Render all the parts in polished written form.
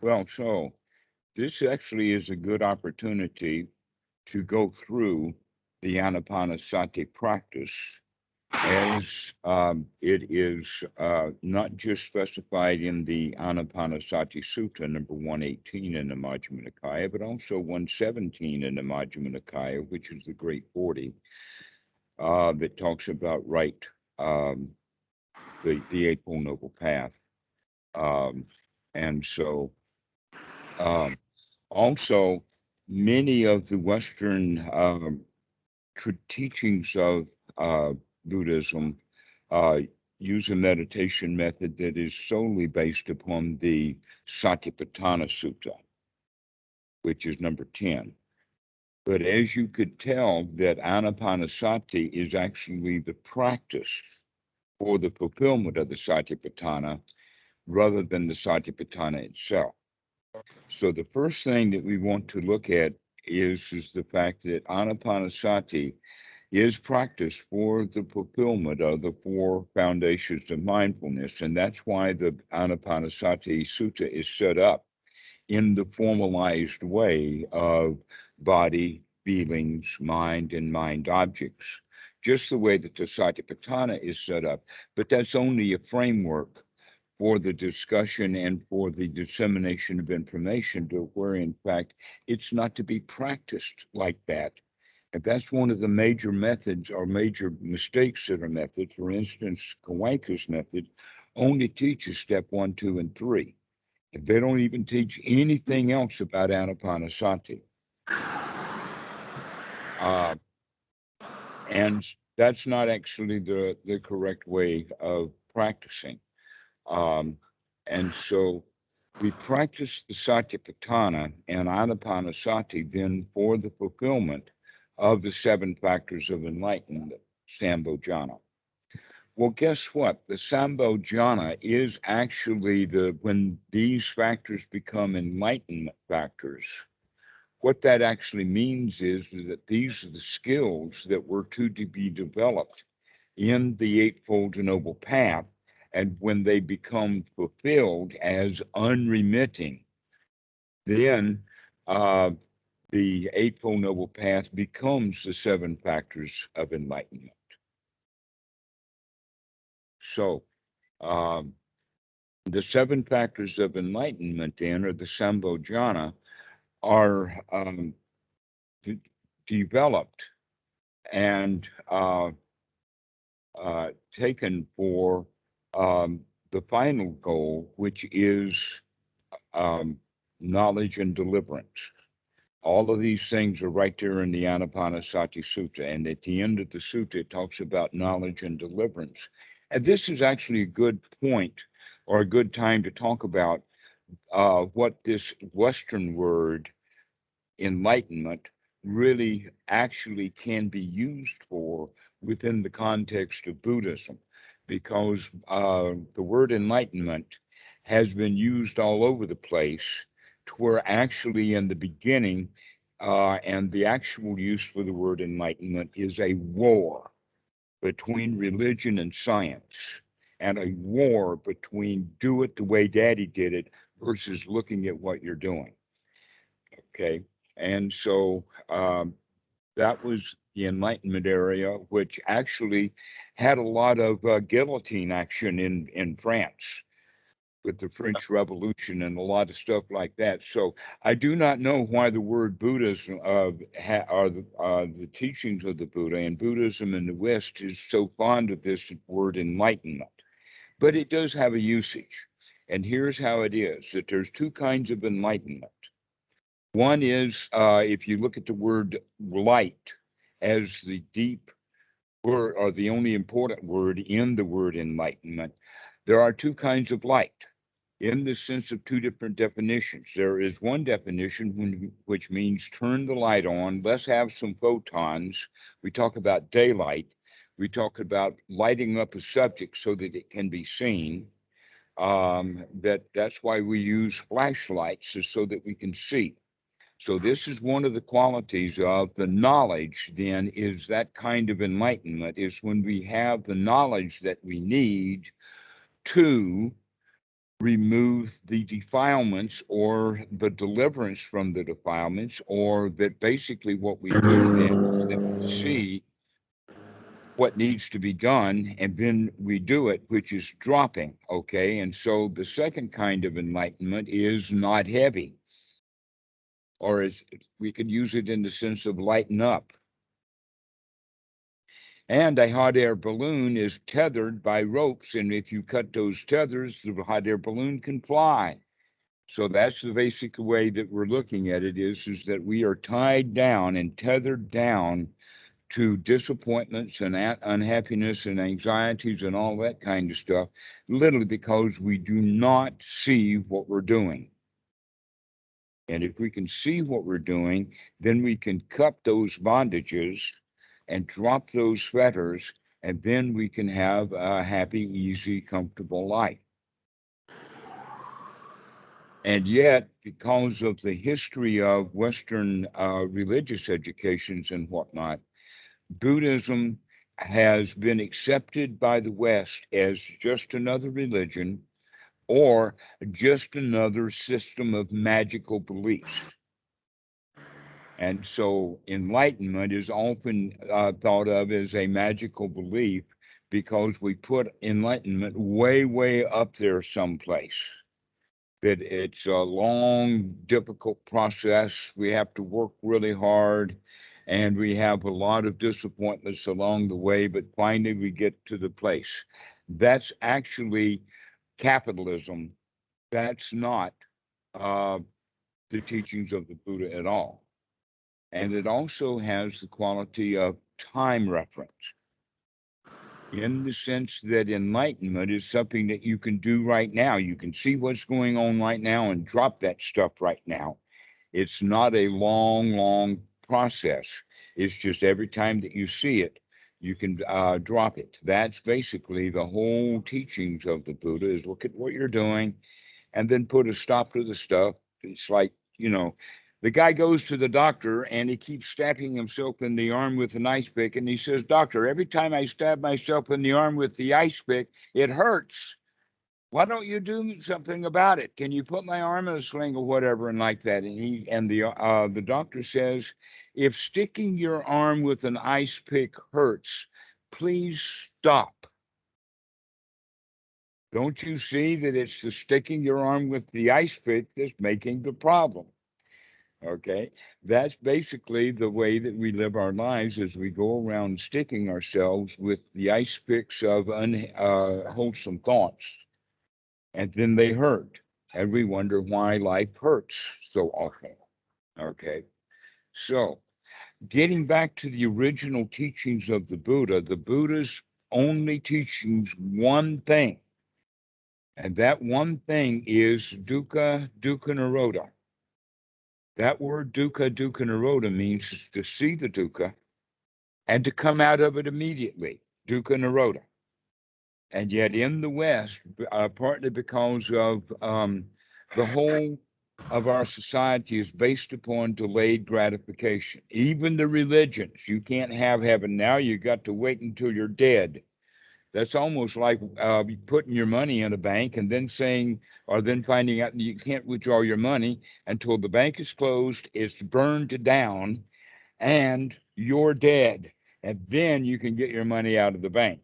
Well, so this actually is a good opportunity to go through the Anapanasati practice as it is not just specified in the Anapanasati Sutta, number 118 in the Majjhima Nikaya, but also 117 in the Majjhima Nikaya, which is the Great 40, that talks about um, the Eightfold Noble Path. Um, and so um, also, many of the Western teachings of uh, Buddhism uh, use a meditation method that is solely based upon the Satipatthana Sutta, which is number 10. But as you could tell, that Anapanasati is actually the practice for the fulfillment of the Satipatthana rather than the Satipatthana itself. So the first thing that we want to look at is the fact that Anapanasati is practiced for the fulfillment of the four foundations of mindfulness. And that's why the Anapanasati Sutta is set up in the formalized way of body, feelings, mind, and mind objects, just the way that the Satipatthana is set up. But that's only a framework for the discussion and for the dissemination of information, to where in fact it's not to be practiced like that. And that's one of the major methods or major mistakes that are methods. For instance, Kawanka's method only teaches step 1, 2, and 3. And they don't even teach anything else about Anapanasati. Uh, and that's not actually the correct way of practicing. Um, and so we practice the Satipatthana and Anapanasati then for the fulfillment of the 7 factors of enlightenment, Sambhojana. Well, guess what? The Sambhojana is actually when these factors become enlightenment factors. What that actually means is that these are the skills that were to be developed in the Eightfold Noble Path, and when they become fulfilled as unremitting, then uh, the Eightfold Noble Path becomes the 7 factors of enlightenment. So, um, the 7 factors of enlightenment, then, or the Sambhojana, are developed and taken for the final goal, which is um, knowledge and deliverance. All of these things are right there in the Anapanasati Sutta. And at the end of the sutta, it talks about knowledge and deliverance. And this is actually a good point or a good time to talk about what this Western word enlightenment really actually can be used for within the context of Buddhism, because the word enlightenment has been used all over the place, to where actually in the beginning, and the actual use for the word enlightenment is a war between religion and science, and a war between do it the way daddy did it versus looking at what you're doing. Okay. And so that was the Enlightenment area, which actually had a lot of guillotine action in France with the French Revolution and a lot of stuff like that. So I do not know why the word Buddhism are the teachings of the Buddha, and Buddhism in the West is so fond of this word enlightenment, but it does have a usage. And here's how it is: that there's 2 kinds of enlightenment. One is, if you look at the word light as the deep word, or the only important word in the word enlightenment, there are 2 kinds of light in the sense of 2 different definitions. There is one definition which means turn the light on, let's have some photons. We talk about daylight. We talk about lighting up a subject so that it can be seen. That's why we use flashlights, is so that we can see. So this is one of the qualities of the knowledge, then, is that kind of enlightenment, is when we have the knowledge that we need to remove the defilements or the deliverance from the defilements, or that basically what we do then is that we see what needs to be done and then we do it, which is dropping. Okay. And so the second kind of enlightenment is not heavy, or as we could use it in the sense of lighten up. And a hot air balloon is tethered by ropes, and if you cut those tethers, the hot air balloon can fly. So that's the basic way that we're looking at it, is that we are tied down and tethered down to disappointments and unhappiness and anxieties and all that kind of stuff, literally because we do not see what we're doing. And if we can see what we're doing, then we can cut those bondages and drop those fetters, and then we can have a happy, easy, comfortable life. And yet, because of the history of Western religious educations and whatnot, Buddhism has been accepted by the West as just another religion or just another system of magical beliefs. And so enlightenment is often thought of as a magical belief because we put enlightenment way, way up there someplace. That it's a long, difficult process. We have to work really hard, and we have a lot of disappointments along the way, but finally we get to the place. That's actually capitalism. That's not the teachings of the Buddha at all. And it also has the quality of time reference, in the sense that enlightenment is something that you can do right now. You can see what's going on right now and drop that stuff right now. It's not a long, long process. It's just every time that you see it, you can drop it. That's basically the whole teachings of the Buddha, is look at what you're doing and then put a stop to the stuff. It's like, the guy goes to the doctor and he keeps stabbing himself in the arm with an ice pick. And he says, "Doctor, every time I stab myself in the arm with the ice pick, it hurts. Why don't you do something about it? Can you put my arm in a sling or whatever?" And like that. And the doctor says, "If sticking your arm with an ice pick hurts, please stop. Don't you see that it's the sticking your arm with the ice pick that's making the problem?" Okay, that's basically the way that we live our lives, as we go around sticking ourselves with the ice picks of unwholesome thoughts, and then they hurt, and we wonder why life hurts so often. Okay, so getting back to the original teachings of the Buddha's only teachings one thing, and that one thing is Dukkha, Dukkha Nirodha. That word Dukkha, Dukkha Nirodha means to see the Dukkha and to come out of it immediately, Dukkha Nirodha. And yet in the West, partly because of the whole of our society is based upon delayed gratification. Even the religions, you can't have heaven now, you got to wait until you're dead. That's almost like putting your money in a bank and then saying, or then finding out you can't withdraw your money until the bank is closed, it's burned down, and you're dead. And then you can get your money out of the bank.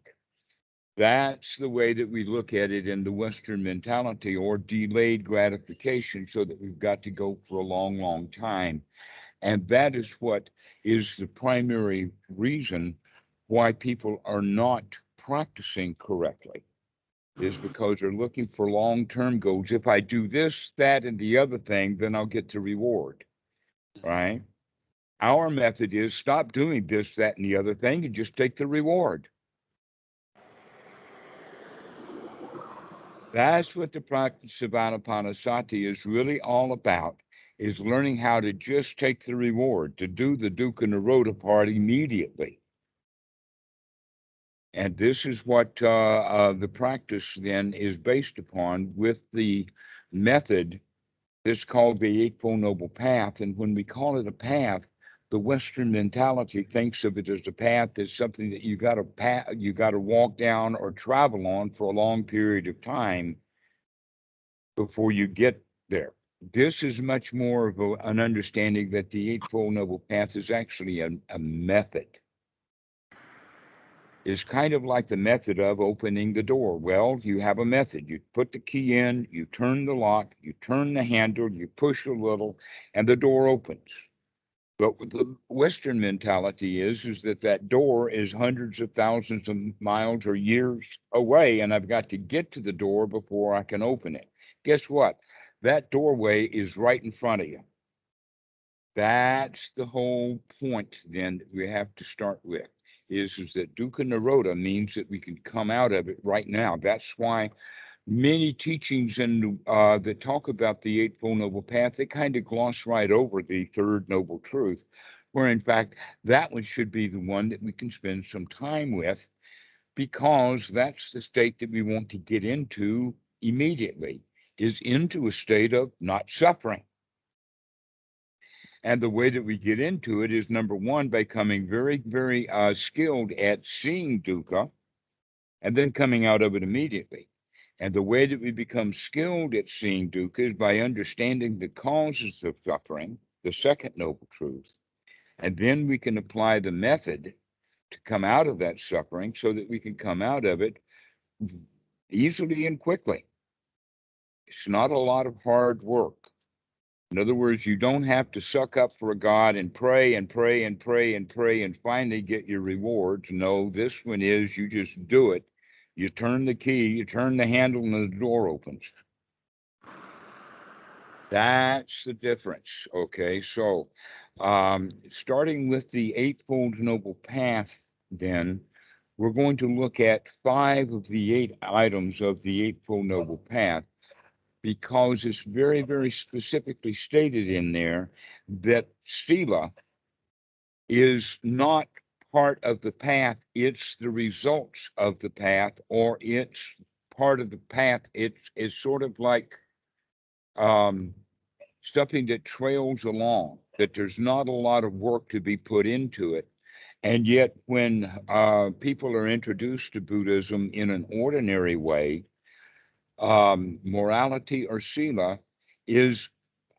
That's the way that we look at it in the Western mentality, or delayed gratification, so that we've got to go for a long, long time. And that is what is the primary reason why people are not practicing correctly, is because they're looking for long-term goals. If I do this, that, and the other thing, then I'll get the reward, right? Our method is stop doing this, that, and the other thing, and just take the reward. That's what the practice of Anapanasati is really all about, is learning how to just take the reward, to do the Dukkha Nirodha part immediately. And this is what the practice then is based upon, with the method that's called the Eightfold Noble Path. And when we call it a path, the Western mentality thinks of it as a path as something that you got to walk down or travel on for a long period of time. before you get there. This is much more of an understanding that the Eightfold Noble Path is actually a method. It's kind of like the method of opening the door. Well, you have a method. You put the key in, you turn the lock, you turn the handle, you push a little, and the door opens. But what the Western mentality is that door is hundreds of thousands of miles or years away, and I've got to get to the door before I can open it. Guess what? That doorway is right in front of you. That's the whole point then that we have to start with, is that Dukkha Nirodha means that we can come out of it right now. That's why many teachings in that talk about the Eightfold Noble Path, they kind of gloss right over the Third Noble Truth, where in fact that one should be the one that we can spend some time with, because that's the state that we want to get into immediately, is into a state of not suffering. And the way that we get into it is, number one, by becoming very, very skilled at seeing dukkha and then coming out of it immediately. And the way that we become skilled at seeing dukkha is by understanding the causes of suffering, the second noble truth. And then we can apply the method to come out of that suffering so that we can come out of it easily and quickly. It's not a lot of hard work. In other words, you don't have to suck up for a God and pray and pray and pray and pray and finally get your rewards. No, this one is you just do it. You turn the key, you turn the handle, and the door opens. That's the difference. Okay, so starting with the Eightfold Noble Path, then we're going to look at 5 of the 8 items of the Eightfold Noble Path, because it's very, very specifically stated in there that sila is not part of the path, it's the results of the path, or it's part of the path. It's sort of like something that trails along, that there's not a lot of work to be put into it. And yet when people are introduced to Buddhism in an ordinary way, morality or sila is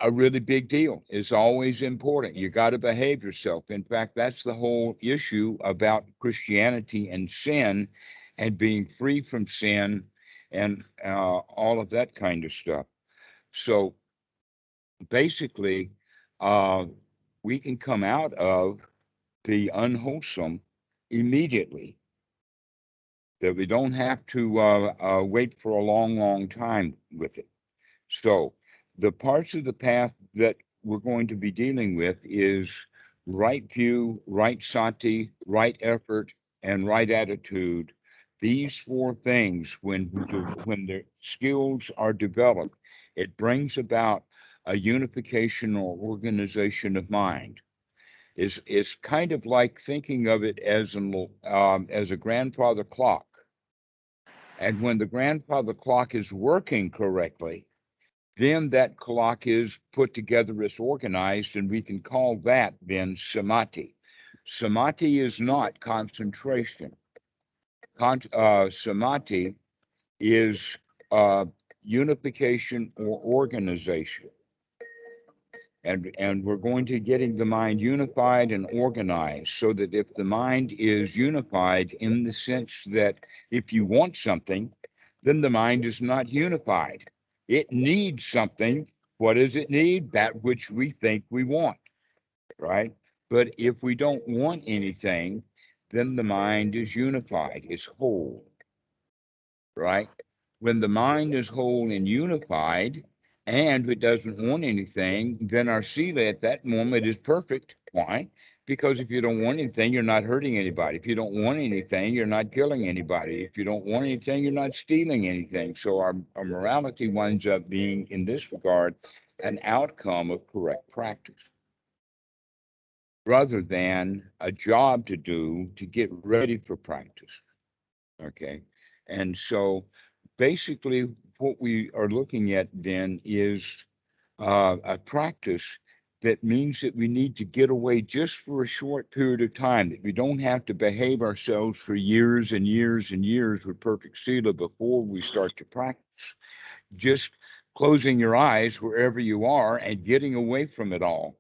a really big deal. It's always important. You got to behave yourself. In fact, that's the whole issue about Christianity and sin and being free from sin and all of that kind of stuff. So basically, we can come out of the unwholesome immediately, that we don't have to wait for a long, long time with it. So the parts of the path that we're going to be dealing with is right view, right sati, right effort, and right attitude. These 4 things, when the skills are developed, it brings about a unification or organization of mind. It's kind of like thinking of it as a grandfather clock. And when the grandfather clock is working correctly, then that clock is put together, it's organized, and we can call that then samadhi. Samadhi is not concentration. Samadhi is unification or organization. And we're going to getting the mind unified and organized, so that if the mind is unified in the sense that if you want something, then the mind is not unified. It needs something. What does it need? That which we think we want, right? But if we don't want anything, then the mind is unified, it's whole, right? When the mind is whole and unified and it doesn't want anything, then our sila at that moment is perfect. Why? Because if you don't want anything, you're not hurting anybody. If you don't want anything, you're not killing anybody. If you don't want anything, you're not stealing anything. So our morality winds up being, in this regard, an outcome of correct practice, rather than a job to do to get ready for practice. Okay. And so basically what we are looking at then is a practice that means that we need to get away just for a short period of time, that we don't have to behave ourselves for years and years and years with perfect sila before we start to practice. Just closing your eyes wherever you are and getting away from it all.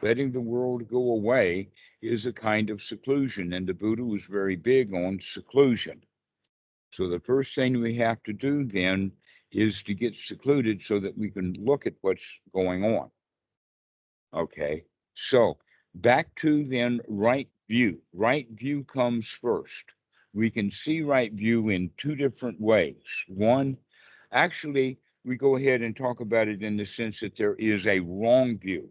Letting the world go away is a kind of seclusion, and the Buddha was very big on seclusion. So the first thing we have to do then is to get secluded so that we can look at what's going on. Okay, so back to then right view. Right view comes first. We can see right view in two different ways. One, actually, we go ahead and talk about it in the sense that there is a wrong view.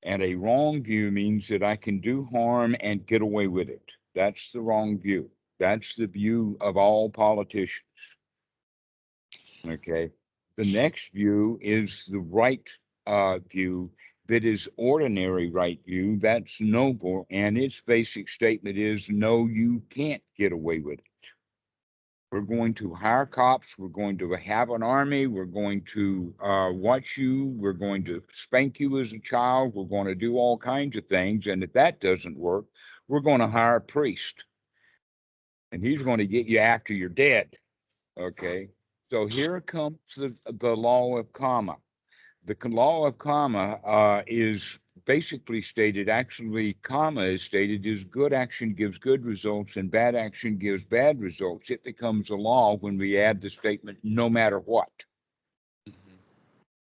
And a wrong view means that I can do harm and get away with it. That's the wrong view. That's the view of all politicians. Okay. The next view is the right view, that is ordinary right view. That's noble. And its basic statement is no, you can't get away with it. We're going to hire cops. We're going to have an army. We're going to watch you. We're going to spank you as a child. We're going to do all kinds of things. And if that doesn't work, we're going to hire a priest. And he's going to get you after you're dead. Okay. So here comes the law of karma. The law of karma is basically stated, actually, karma is stated is good action gives good results and bad action gives bad results. It becomes a law when we add the statement, no matter what.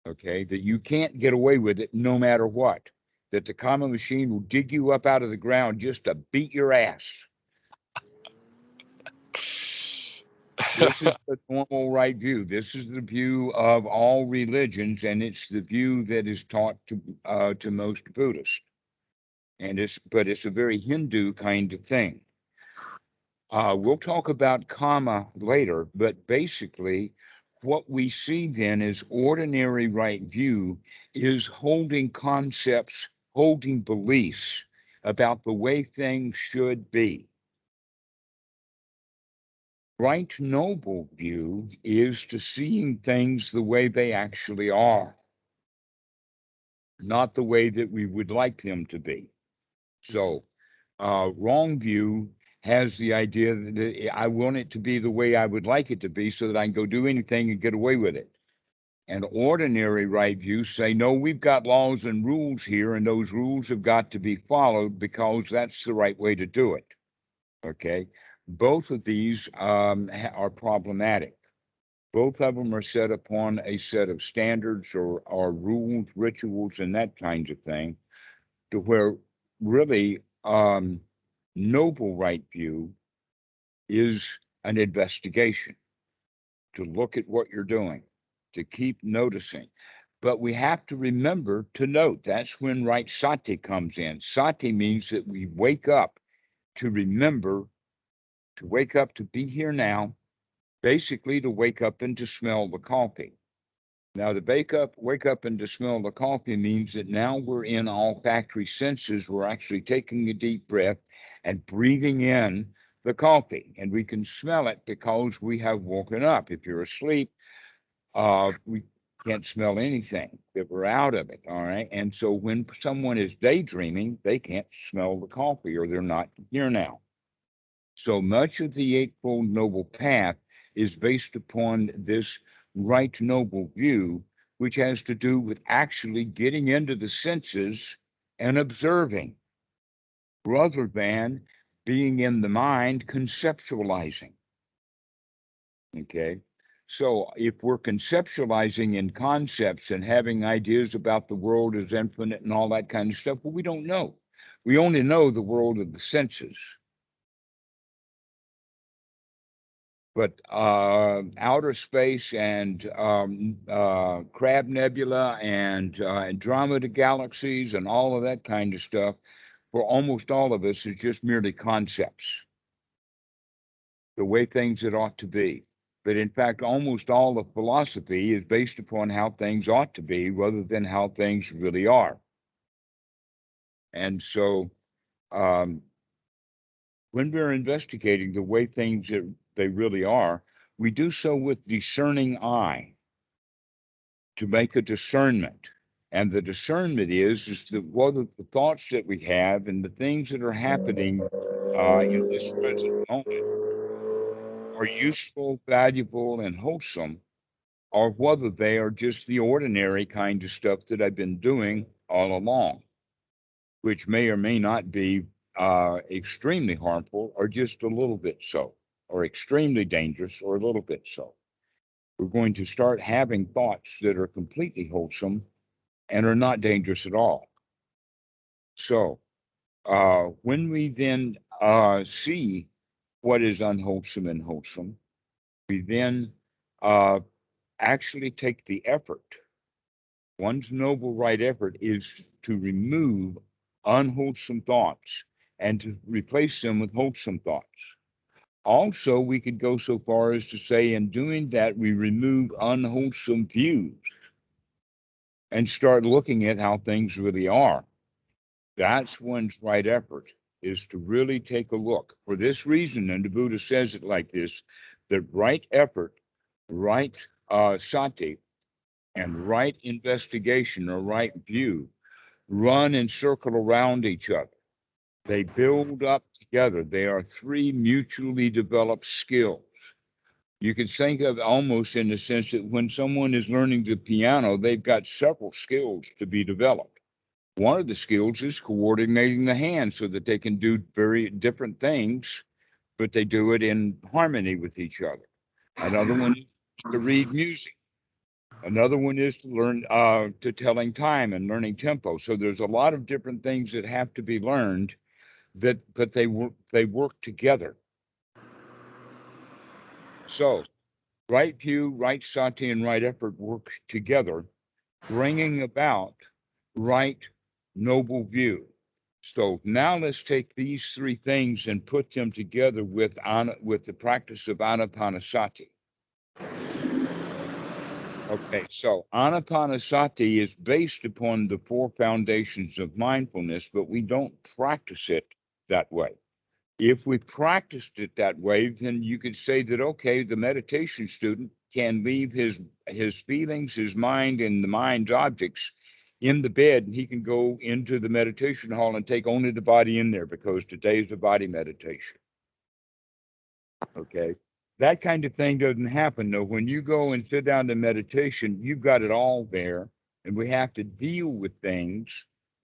Okay, that you can't get away with it no matter what. That the karma machine will dig you up out of the ground just to beat your ass. This is the normal right view. This is the view of all religions, and it's the view that is taught to most Buddhists. But it's a very Hindu kind of thing. We'll talk about karma later, but basically, what we see then as ordinary right view is holding concepts, holding beliefs about the way things should be. Right noble view is to seeing things the way they actually are, not the way that we would like them to be. So, wrong view has the idea that I want it to be the way I would like it to be so that I can go do anything and get away with it. And ordinary right view say, no, we've got laws and rules here, and those rules have got to be followed because that's the right way to do it. Okay. Both of these are problematic. Both of them are set upon a set of standards or rules, rituals, and that kind of thing, to where really noble right view is an investigation, to look at what you're doing, to keep noticing. But we have to remember to note. That's when right sati comes in. Sati means that we wake up to remember, to wake up to be here now, basically to wake up and to smell the coffee. Now, to wake up and to smell the coffee means that now we're in olfactory senses. We're actually taking a deep breath and breathing in the coffee, and we can smell it because we have woken up. If you're asleep, we can't smell anything, that we're out of it. All right. And so when someone is daydreaming, they can't smell the coffee, or they're not here now. So much of the Eightfold Noble Path is based upon this right noble view, which has to do with actually getting into the senses and observing, rather than being in the mind conceptualizing. Okay. So if we're conceptualizing in concepts and having ideas about the world as infinite and all that kind of stuff, well, we don't know. We only know the world of the senses. But outer space and Crab Nebula and Andromeda galaxies and all of that kind of stuff, for almost all of us, is just merely concepts, the way things that ought to be. But in fact, almost all of philosophy is based upon how things ought to be rather than how things really are. And so when we're investigating the way things that they really are, we do so with discerning eye, to make a discernment. And the discernment is that what are the thoughts that we have and the things that are happening in this present moment are useful, valuable, and wholesome, or whether they are just the ordinary kind of stuff that I've been doing all along, which may or may not be extremely harmful or just a little bit so, or extremely dangerous or a little bit so. We're going to start having thoughts that are completely wholesome and are not dangerous at all. So when we then see what is unwholesome and wholesome, we then actually take the effort. One's noble right effort is to remove unwholesome thoughts and to replace them with wholesome thoughts. Also, we could go so far as to say, in doing that, we remove unwholesome views and start looking at how things really are. That's one's right effort, is to really take a look. For this reason, and the Buddha says it like this, that right effort, right sati, and right investigation or right view run and circle around each other. They build up together. They are three mutually developed skills. You can think of almost in the sense that when someone is learning the piano, they've got several skills to be developed. One of the skills is coordinating the hands so that they can do very different things, but they do it in harmony with each other. Another one is to read music. Another one is to learn to telling time and learning tempo. So there's a lot of different things that have to be learned but they work together. So right view, right sati, and right effort work together, bringing about right noble view. So now let's take these three things and put them together with the practice of Anapanasati. Okay, so Anapanasati is based upon the four foundations of mindfulness, but we don't practice it that way. If we practiced it that way, then you could say that, okay, the meditation student can leave his feelings, his mind, and the mind's objects in the bed, and he can go into the meditation hall and take only the body in there because today's a body meditation. Okay. That kind of thing doesn't happen, though. When you go and sit down to meditation, you've got it all there, and we have to deal with things,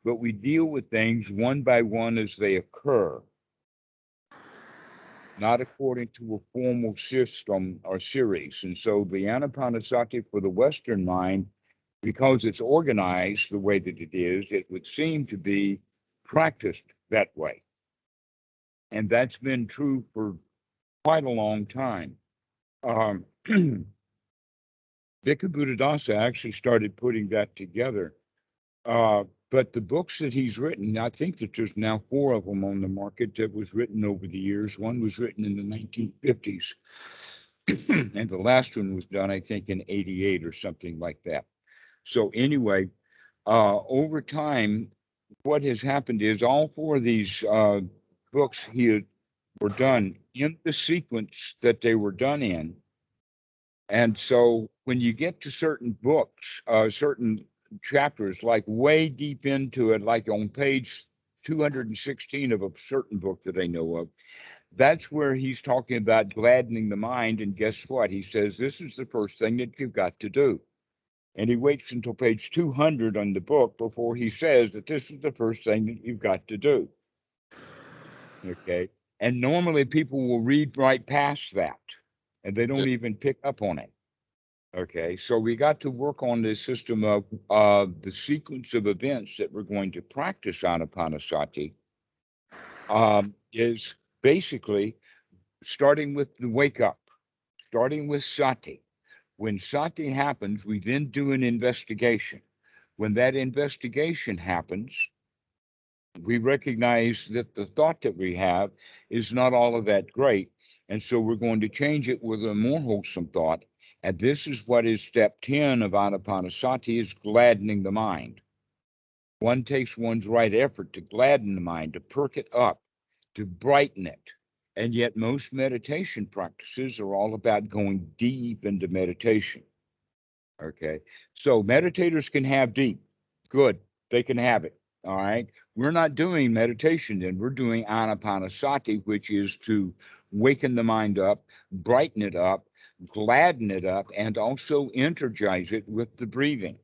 but we deal with things one by one as they occur, not according to a formal system or series. And so the Anapanasati for the Western mind, because it's organized the way that it is, it would seem to be practiced that way. And that's been true for quite a long time. Bhikkhu Buddhadasa actually started putting that together. But the books that he's written, I think that there's now 4 of them on the market that was written over the years. One was written in the 1950s, and the last one was done, I think, in 88 or something like that. So anyway, over time, what has happened is all 4 of these books were done in the sequence that they were done in. And so when you get to certain books, certain chapters, like way deep into it, like on page 216 of a certain book that I know of, that's where he's talking about gladdening the mind. And guess what? He says, this is the first thing that you've got to do. And he waits until page 200 on the book before he says that this is the first thing that you've got to do. Okay. And normally people will read right past that and they don't even pick up on it. Okay, so we got to work on this system of the sequence of events that we're going to practice Anapanasati is basically starting with the wake up, starting with sati. When sati happens, we then do an investigation. When that investigation happens, we recognize that the thought that we have is not all of that great. And so we're going to change it with a more wholesome thought. And this is what is step 10 of Anapanasati, is gladdening the mind. One takes one's right effort to gladden the mind, to perk it up, to brighten it. And yet most meditation practices are all about going deep into meditation. Okay, so meditators can have deep. Good, they can have it. All right. We're not doing meditation then. We're doing Anapanasati, which is to waken the mind up, brighten it up, gladden it up, and also energize it with the breathing.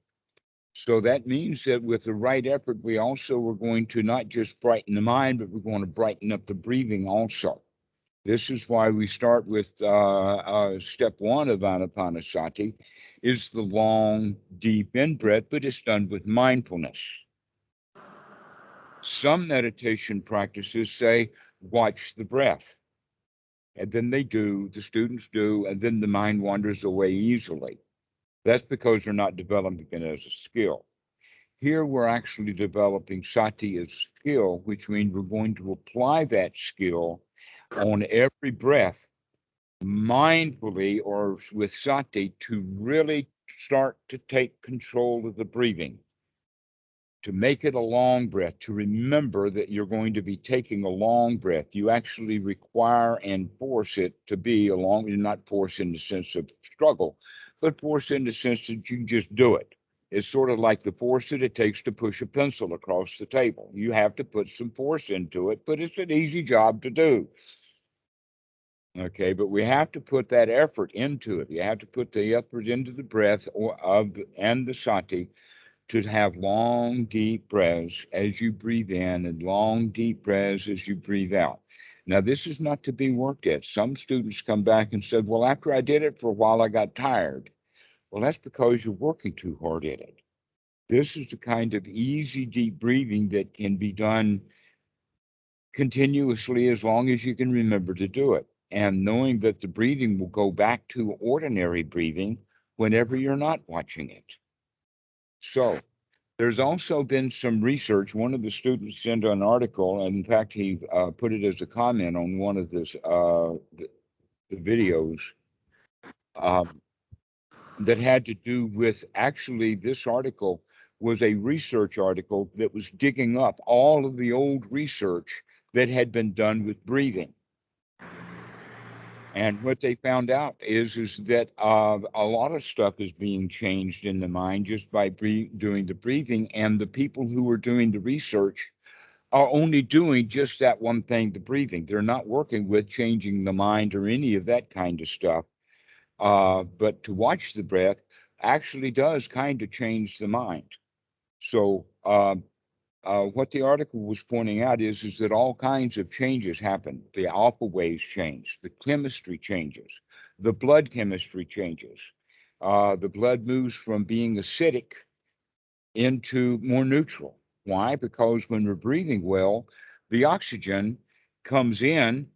So that means that with the right effort, we also are going to not just brighten the mind, but we're going to brighten up the breathing also. This is why we start with step one of Anapanasati, is the long, deep in-breath, but it's done with mindfulness. Some meditation practices say, watch the breath. And then they do, the students do, and then the mind wanders away easily. That's because they're not developing it as a skill. Here we're actually developing sati as a skill, which means we're going to apply that skill on every breath mindfully or with sati to really start to take control of the breathing, to make it a long breath, to remember that you're going to be taking a long breath. You actually require and force it to be a long, not force in the sense of struggle, but force in the sense that you just do it. It's sort of like the force that it takes to push a pencil across the table. You have to put some force into it, but it's an easy job to do. Okay, but we have to put that effort into it. You have to put the effort into the breath and the sati to have long, deep breaths as you breathe in and long, deep breaths as you breathe out. Now, this is not to be worked at. Some students come back and said, well, after I did it for a while, I got tired. Well, that's because you're working too hard at it. This is the kind of easy, deep breathing that can be done continuously as long as you can remember to do it. And knowing that the breathing will go back to ordinary breathing whenever you're not watching it. So there's also been some research. One of the students sent an article, and in fact, he put it as a comment on one of the videos that had to do with, actually, this article was a research article that was digging up all of the old research that had been done with breathing. And what they found out is that a lot of stuff is being changed in the mind just by doing the breathing. And the people who are doing the research are only doing just that one thing, the breathing. They're not working with changing the mind or any of that kind of stuff. But to watch the breath actually does kind of change the mind. So what the article was pointing out is that all kinds of changes happen. The alpha waves change, the chemistry changes, the blood chemistry changes. The blood moves from being acidic into more neutral. Why? Because when we're breathing well, the oxygen comes in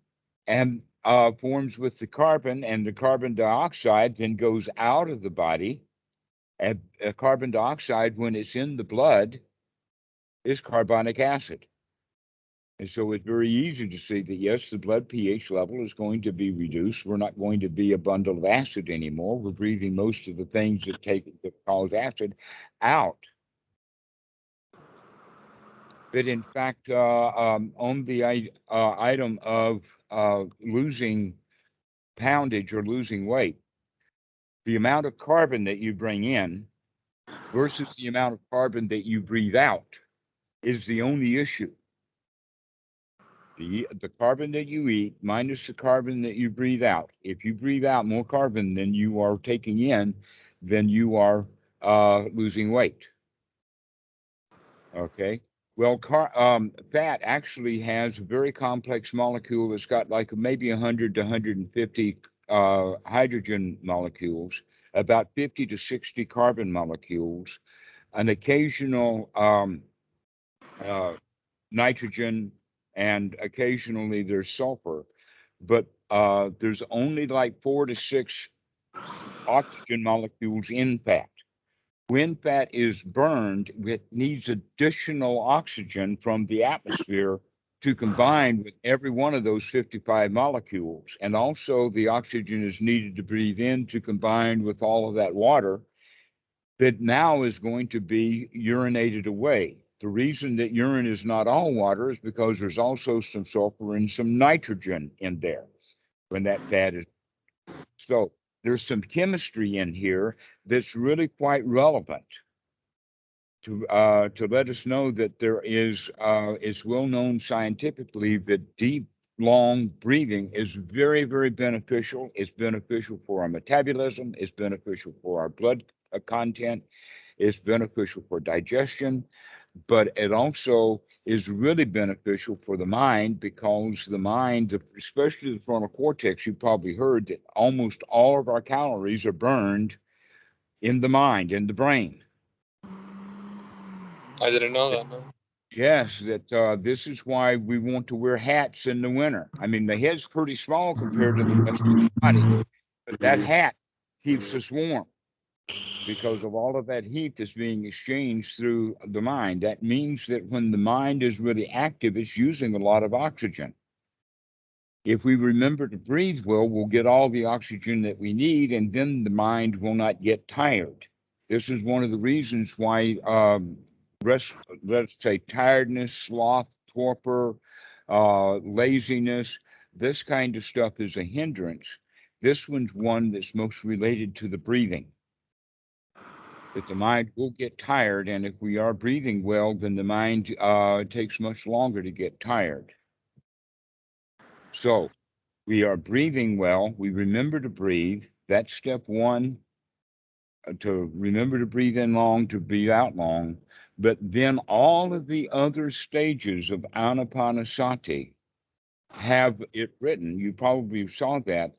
and forms with the carbon, and the carbon dioxide then goes out of the body. And carbon dioxide, when it's in the blood, is carbonic acid. And so it's very easy to see that, yes, the blood pH level is going to be reduced. We're not going to be a bundle of acid anymore. We're breathing most of the things that cause acid out. But in fact, on the item of losing poundage or losing weight, the amount of carbon that you bring in versus the amount of carbon that you breathe out is the only issue. The carbon that you eat minus the carbon that you breathe out. If you breathe out more carbon than you are taking in, then you are losing weight. Okay. Well, fat actually has a very complex molecule that's got like maybe 100 to 150 hydrogen molecules, about 50 to 60 carbon molecules, an occasional nitrogen, and occasionally there's sulfur, but there's only like 4 to 6 oxygen molecules in fat. When fat is burned, it needs additional oxygen from the atmosphere to combine with every one of those 55 molecules. And also the oxygen is needed to breathe in to combine with all of that water that now is going to be urinated away. The reason that urine is not all water is because there's also some sulfur and some nitrogen in there when that fat is. So there's some chemistry in here that's really quite relevant to let us know that there is, it's well known scientifically that deep long breathing is very, very beneficial. It's beneficial for our metabolism. It's beneficial for our blood content. It's beneficial for digestion, but it also is really beneficial for the mind, because the mind, especially the frontal cortex, you probably heard that almost all of our calories are burned in the mind, in the brain. I didn't know that, no. Yes, that this is why we want to wear hats in the winter. I mean, the head's pretty small compared to the rest of the body, but that hat keeps us warm because of all of that heat that's being exchanged through the mind. That means that when the mind is really active, it's using a lot of oxygen. If we remember to breathe well, we'll get all the oxygen that we need, and then the mind will not get tired. This is one of the reasons why let's say tiredness, sloth, torpor, laziness, this kind of stuff is a hindrance. This one's one that's most related to the breathing. That the mind will get tired, and if we are breathing well, then the mind takes much longer to get tired. So we are breathing well. We remember to breathe. That's step one, to remember to breathe in long, to breathe out long. But then all of the other stages of Anapanasati have it written. You probably saw that.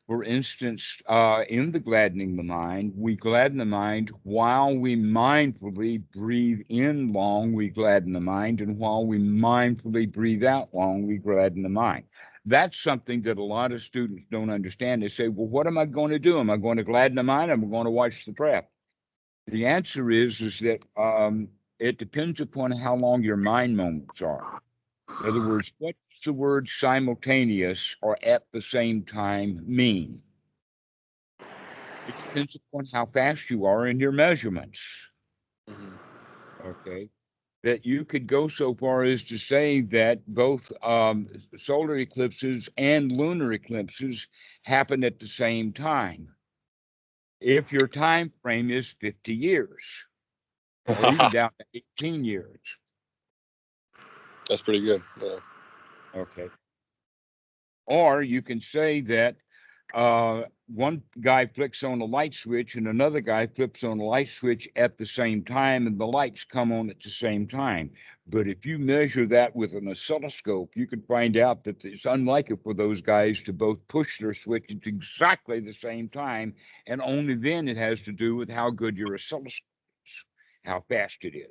For instance, in the gladdening the mind, we gladden the mind while we mindfully breathe in long, we gladden the mind, and while we mindfully breathe out long, we gladden the mind. That's something that a lot of students don't understand. They say, well, what am I going to do? Am I going to gladden the mind? Am I going to watch the breath? The answer is that it depends upon how long your mind moments are. In other words, what does the word simultaneous or at the same time mean? It depends upon how fast you are in your measurements. Okay. That you could go so far as to say that both solar eclipses and lunar eclipses happen at the same time. If your time frame is 50 years, or even down to 18 years. That's pretty good. Yeah. Okay. Or you can say that one guy flicks on a light switch and another guy flips on a light switch at the same time, and the lights come on at the same time. But if you measure that with an oscilloscope, you can find out that it's unlikely for those guys to both push their switch at exactly the same time, and only then it has to do with how good your oscilloscope is, how fast it is.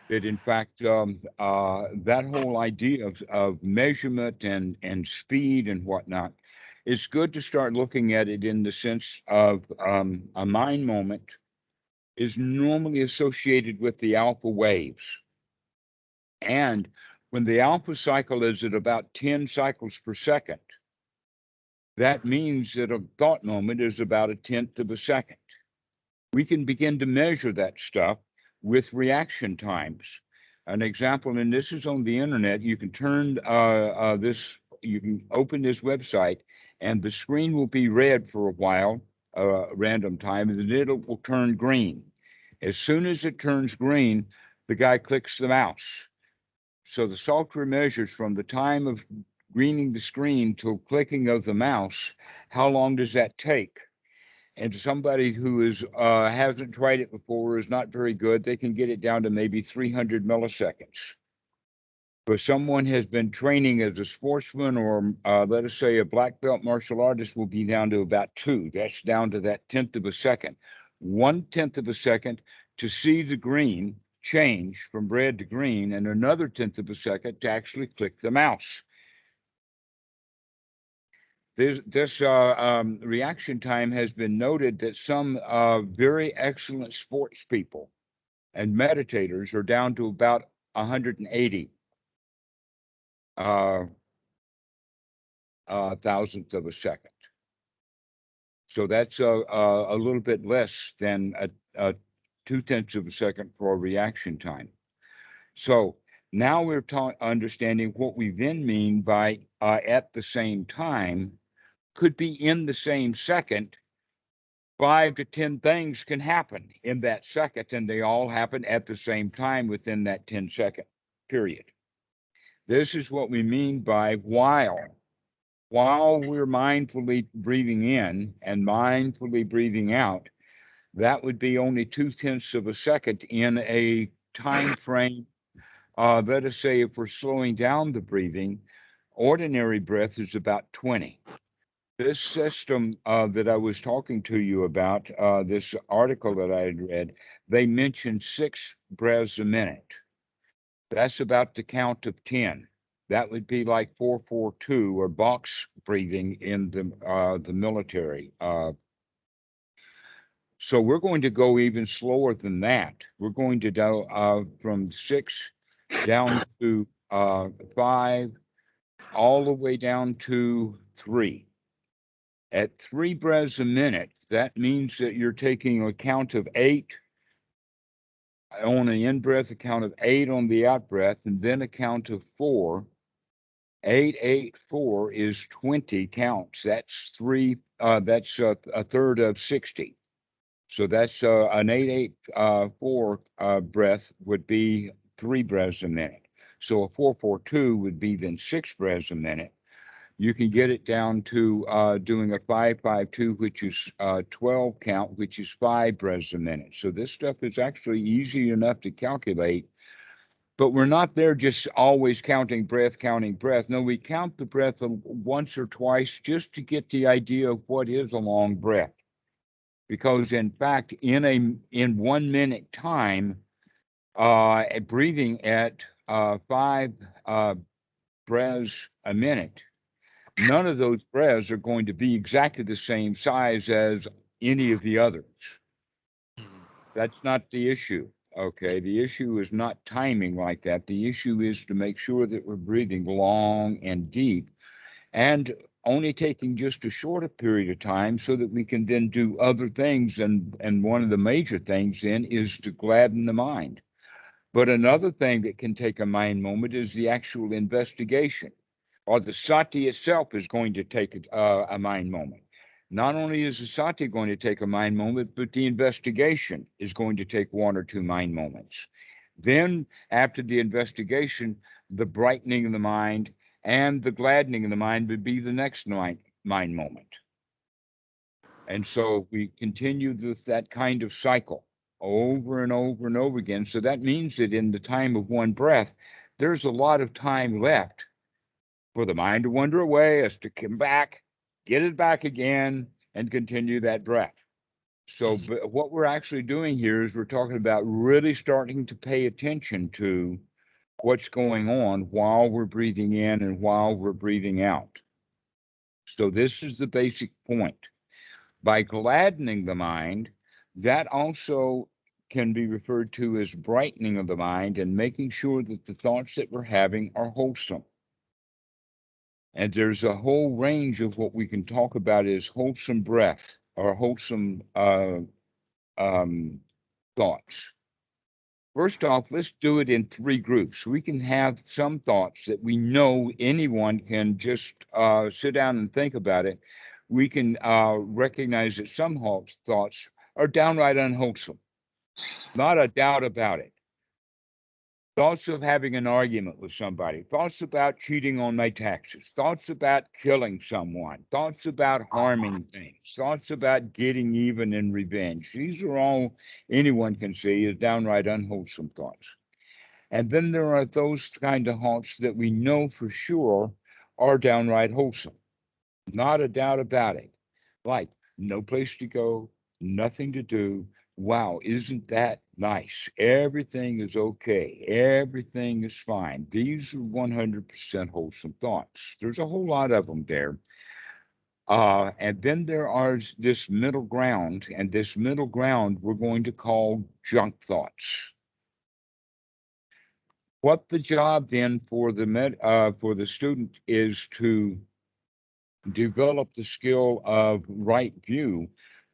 That in fact, that whole idea of measurement and speed and whatnot, it's good to start looking at it in the sense of a mind moment is normally associated with the alpha waves. And when the alpha cycle is at about 10 cycles per second, that means that a thought moment is about 1/10 of a second. We can begin to measure that stuff with reaction times. An example, and this is on the internet, you can turn you can open this website, and the screen will be red for a while, random time, and then it will turn green. As soon as it turns green, the guy clicks the mouse. So the software measures from the time of greening the screen till clicking of the mouse, how long does that take? And to somebody who hasn't tried it before, is not very good, they can get it down to maybe 300 milliseconds. But someone has been training as a sportsman, or let us say a black belt martial artist, will be down to about 2. That's down to that 1/10 of a second. 1/10 of a second to see the green change from red to green, and another 1/10 of a second to actually click the mouse. This reaction time has been noted that some very excellent sports people and meditators are down to about 180 thousandths of a second. So that's a little bit less than a 2/10 of a second for a reaction time. So now we're understanding what we then mean by at the same time. Could be in the same second. 5 to 10 things can happen in that second, and they all happen at the same time within that 10 seconds. period. This is what we mean by while we're mindfully breathing in and mindfully breathing out. That would be only 0.2 of a second in a time frame. Let us say if we're slowing down the breathing, ordinary breath is about 20. This system that I was talking to you about, this article that I had read, they mentioned 6 breaths a minute. That's about the count of 10. That would be like 4-4-2 or box breathing in the military. So we're going to go even slower than that. We're going to go from 6 down to 5, all the way down to 3. At 3 breaths a minute, that means that you're taking a count of 8 on the in-breath, a count of 8 on the out-breath, and then a count of 4. 8, 8, 4 is 20 counts. That's that's a third of 60. So that's an 8, 8, 4 breath would be 3 breaths a minute. So a 4-4-2 would be then 6 breaths a minute. You can get it down to doing a 5-5-2, which is 12 count, which is 5 breaths a minute. So this stuff is actually easy enough to calculate. But we're not there just always counting breath. No, we count the breath once or twice just to get the idea of what is a long breath. Because in fact, in 1 minute time, breathing at 5 breaths a minute, none of those breaths are going to be exactly the same size as any of the others. That's not the issue. Okay, the issue is not timing like that. The issue is to make sure that we're breathing long and deep and only taking just a shorter period of time so that we can then do other things. And one of the major things then is to gladden the mind. But another thing that can take a mind moment is the actual investigation, or the sati itself is going to take a mind moment. Not only is the sati going to take a mind moment, but the investigation is going to take 1 or 2 mind moments. Then, after the investigation, the brightening of the mind and the gladdening of the mind would be the next mind moment. And so we continue that kind of cycle over and over and over again. So that means that in the time of one breath, there's a lot of time left for the mind to wander away, us to come back, get it back again, and continue that breath. So but what we're actually doing here is we're talking about really starting to pay attention to what's going on while we're breathing in and while we're breathing out. So this is the basic point. By gladdening the mind, that also can be referred to as brightening of the mind and making sure that the thoughts that we're having are wholesome. And there's a whole range of what we can talk about as wholesome breath or wholesome thoughts. First off, let's do it in 3 groups. We can have some thoughts that we know anyone can just sit down and think about it. We can recognize that some thoughts are downright unwholesome. Not a doubt about it. Thoughts of having an argument with somebody, thoughts about cheating on my taxes, thoughts about killing someone, thoughts about harming things, thoughts about getting even in revenge. These are all anyone can see as downright unwholesome thoughts. And then there are those kind of thoughts that we know for sure are downright wholesome. Not a doubt about it. Like no place to go, nothing to do. Wow, isn't that nice? Everything is okay. Everything is fine. These are 100% wholesome thoughts. There's a whole lot of them there. And then there are this middle ground, and this middle ground we're going to call junk thoughts. What the job then for the student is to develop the skill of right view,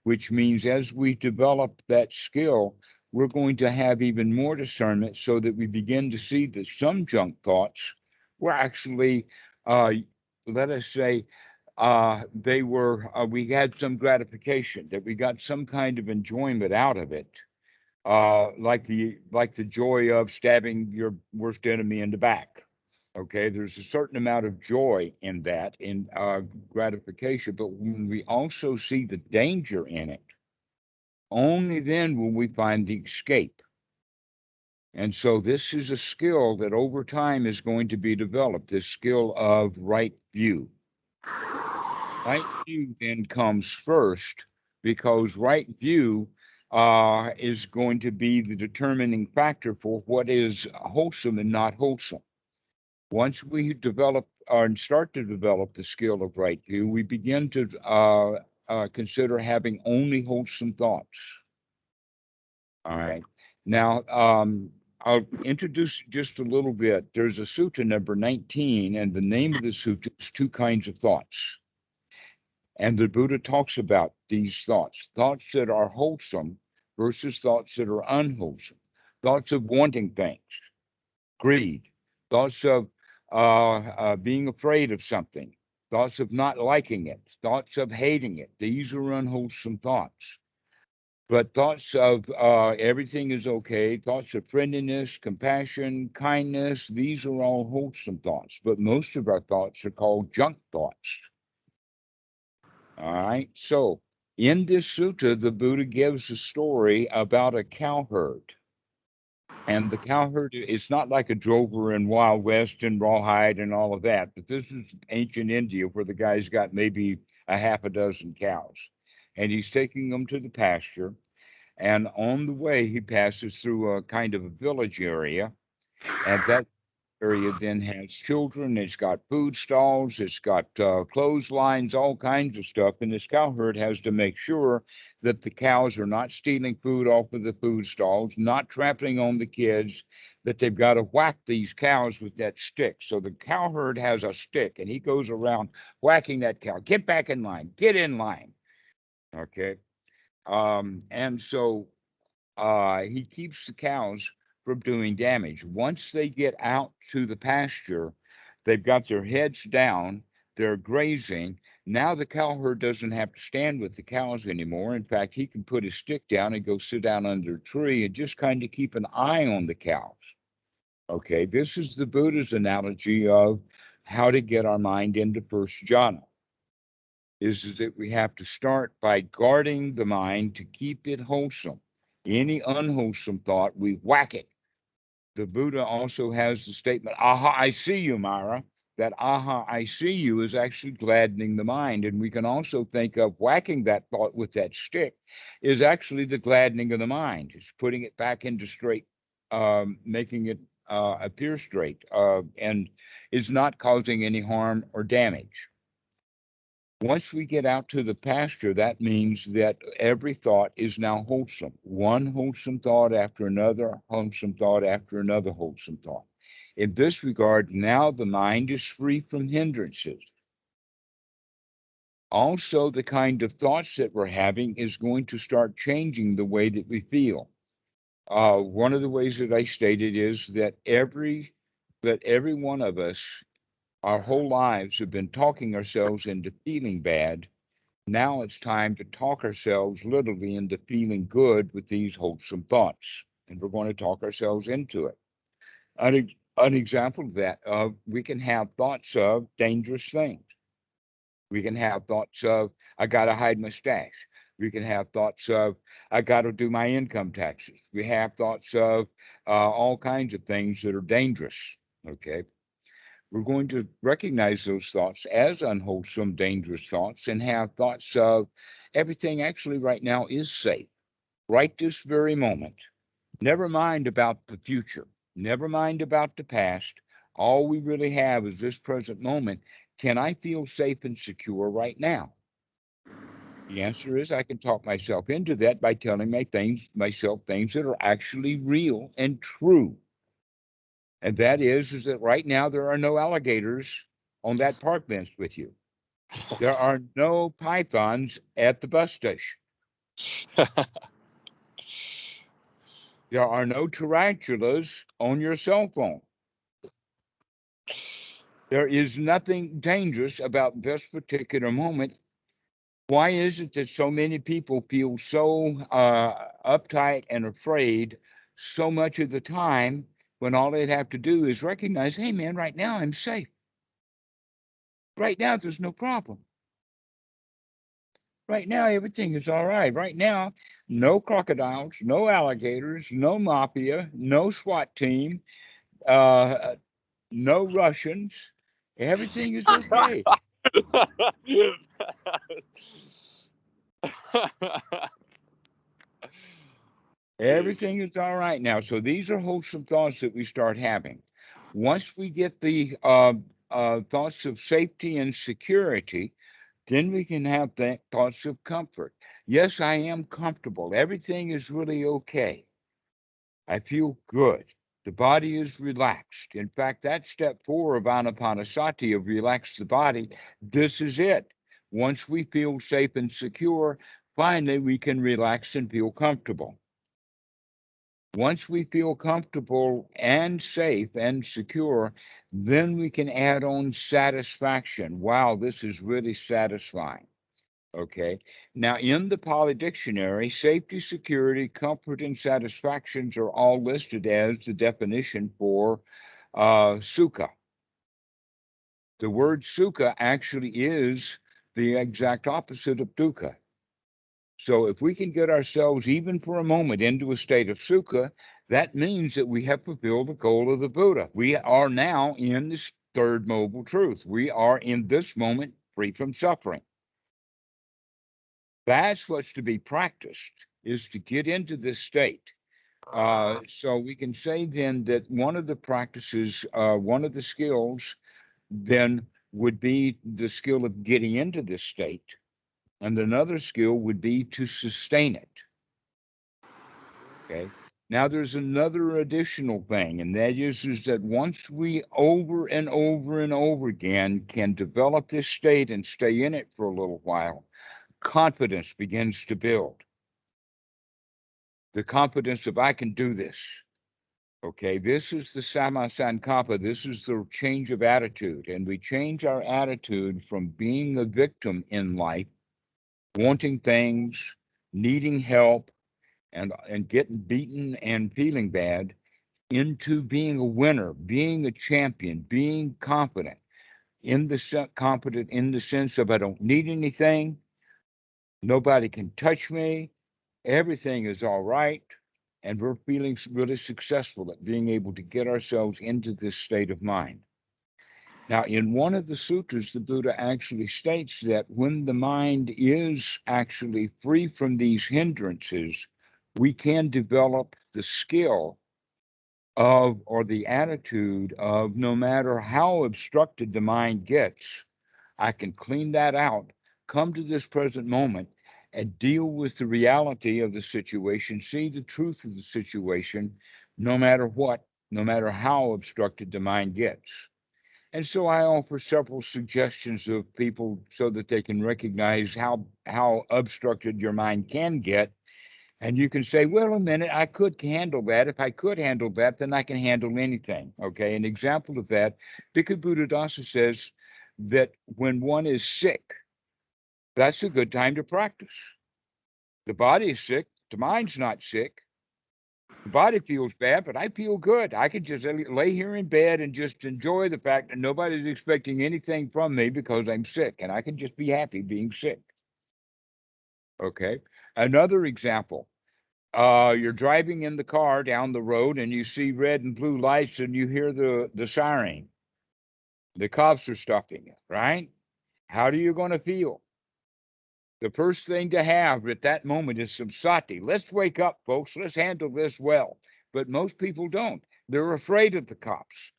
which means as we develop that skill, we're going to have even more discernment so that we begin to see that some junk thoughts were actually, let us say, we had some gratification, that we got some kind of enjoyment out of it. like the joy of stabbing your worst enemy in the back. Okay, there's a certain amount of joy in that, in gratification, but when we also see the danger in it, only then will we find the escape. And so this is a skill that over time is going to be developed, this skill of right view. Right view then comes first, because right view is going to be the determining factor for what is wholesome and not wholesome. Once we develop and start to develop the skill of right view, we begin to consider having only wholesome thoughts. All right. Now, I'll introduce just a little bit. There's a sutta number 19, and the name of the sutta is Two Kinds of Thoughts. And the Buddha talks about these thoughts that are wholesome versus thoughts that are unwholesome, thoughts of wanting things, greed, thoughts of being afraid of something, thoughts of not liking it, thoughts of hating it. These are unwholesome thoughts. But thoughts of everything is okay, thoughts of friendliness, compassion, kindness, these are all wholesome thoughts. But most of our thoughts are called junk thoughts. All right. So in this sutta, the Buddha gives a story about a cowherd. And the cowherd is not like a drover in Wild West and rawhide and all of that, but this is ancient India where the guy's got maybe a half a dozen cows. And he's taking them to the pasture. And on the way, he passes through a kind of a village area. And that area then has children, it's got food stalls, it's got clotheslines, all kinds of stuff. And this cowherd has to make sure that the cows are not stealing food off of the food stalls, not trampling on the kids, that they've got to whack these cows with that stick. So the cowherd has a stick and he goes around whacking that cow. Get back in line, get in line. Okay. And so he keeps the cows from doing damage. Once they get out to the pasture, they've got their heads down, they're grazing. Now the cowherd doesn't have to stand with the cows anymore. In fact, he can put his stick down and go sit down under a tree and just kind of keep an eye on the cows. Okay, this is the Buddha's analogy of how to get our mind into first jhana. Is that we have to start by guarding the mind to keep it wholesome. Any unwholesome thought, we whack it. The Buddha also has the statement, aha, I see you, Mara. That aha, I see you is actually gladdening the mind. And we can also think of whacking that thought with that stick is actually the gladdening of the mind. It's putting it back into straight, making it appear straight, and is not causing any harm or damage. Once we get out to the pasture, that means that every thought is now wholesome. One wholesome thought after another, wholesome thought after another wholesome thought. In this regard, now the mind is free from hindrances. Also, the kind of thoughts that we're having is going to start changing the way that we feel. One of the ways that I stated is that every one of us, our whole lives have been talking ourselves into feeling bad. Now it's time to talk ourselves literally into feeling good with these wholesome thoughts. And we're going to talk ourselves into it. An example of that, we can have thoughts of dangerous things. We can have thoughts of, I got to hide my stash. We can have thoughts of, I got to do my income taxes. We have thoughts of all kinds of things that are dangerous. Okay. We're going to recognize those thoughts as unwholesome, dangerous thoughts and have thoughts of everything actually right now is safe, right this very moment. Never mind about the future. Never mind about the past. All we really have is this present moment. Can I feel safe and secure right now? The answer is I can talk myself into that by telling myself things that are actually real and true. And that is that right now there are no alligators on that park bench with you. There are no pythons at the bus station. There are no tarantulas on your cell phone. There is nothing dangerous about this particular moment. Why is it that so many people feel so uptight and afraid so much of the time when all they'd have to do is recognize, hey, man, right now I'm safe. Right now, there's no problem. Right now, everything is all right. Right now, no crocodiles, no alligators, no mafia, no SWAT team, uh, no Russians. Everything is okay. Everything is all right now. So these are wholesome thoughts that we start having. Once we get the thoughts of safety and security, then we can have thoughts of comfort. Yes, I am comfortable. Everything is really okay. I feel good. The body is relaxed. In fact, that's step 4 of Anapanasati, of relax the body. This is it. Once we feel safe and secure, finally we can relax and feel comfortable. Once we feel comfortable and safe and secure, then we can add on satisfaction. Wow, this is really satisfying. Okay. Now, in the Pali Dictionary, safety, security, comfort, and satisfactions are all listed as the definition for sukha. The word sukha actually is the exact opposite of dukkha. So if we can get ourselves, even for a moment, into a state of sukha, that means that we have fulfilled the goal of the Buddha. We are now in this third mobile truth. We are in this moment free from suffering. That's what's to be practiced, is to get into this state. So we can say then that one of the practices, one of the skills then would be the skill of getting into this state. And another skill would be to sustain it. Okay. Now there's another additional thing, and that is that once we over and over and over again can develop this state and stay in it for a little while, confidence begins to build. The confidence of I can do this. Okay, this is the Samma Sankappa. This is the change of attitude. And we change our attitude from being a victim in life, wanting things, needing help, and getting beaten and feeling bad, into being a winner, being a champion, being confident, confident in the sense of I don't need anything, nobody can touch me, everything is all right, and we're feeling really successful at being able to get ourselves into this state of mind. Now, in one of the sutras, the Buddha actually states that when the mind is actually free from these hindrances, we can develop the skill of, or the attitude of, no matter how obstructed the mind gets, I can clean that out, come to this present moment, and deal with the reality of the situation, see the truth of the situation, no matter what, no matter how obstructed the mind gets. And so I offer several suggestions of people so that they can recognize how obstructed your mind can get. And you can say, well, a minute, I could handle that. If I could handle that, then I can handle anything. Okay. An example of that, Bhikkhu Buddhadasa says that when one is sick, that's a good time to practice. The body is sick, the mind's not sick. The body feels bad, but I feel good. I could just lay here in bed and just enjoy the fact that nobody's expecting anything from me because I'm sick, and I can just be happy being sick. Okay. Another example. You're driving in the car down the road and you see red and blue lights and you hear the siren. The cops are stopping you, right? How are you going to feel? The first thing to have at that moment is some sati. Let's wake up, folks. Let's handle this well. But most people don't. They're afraid of the cops.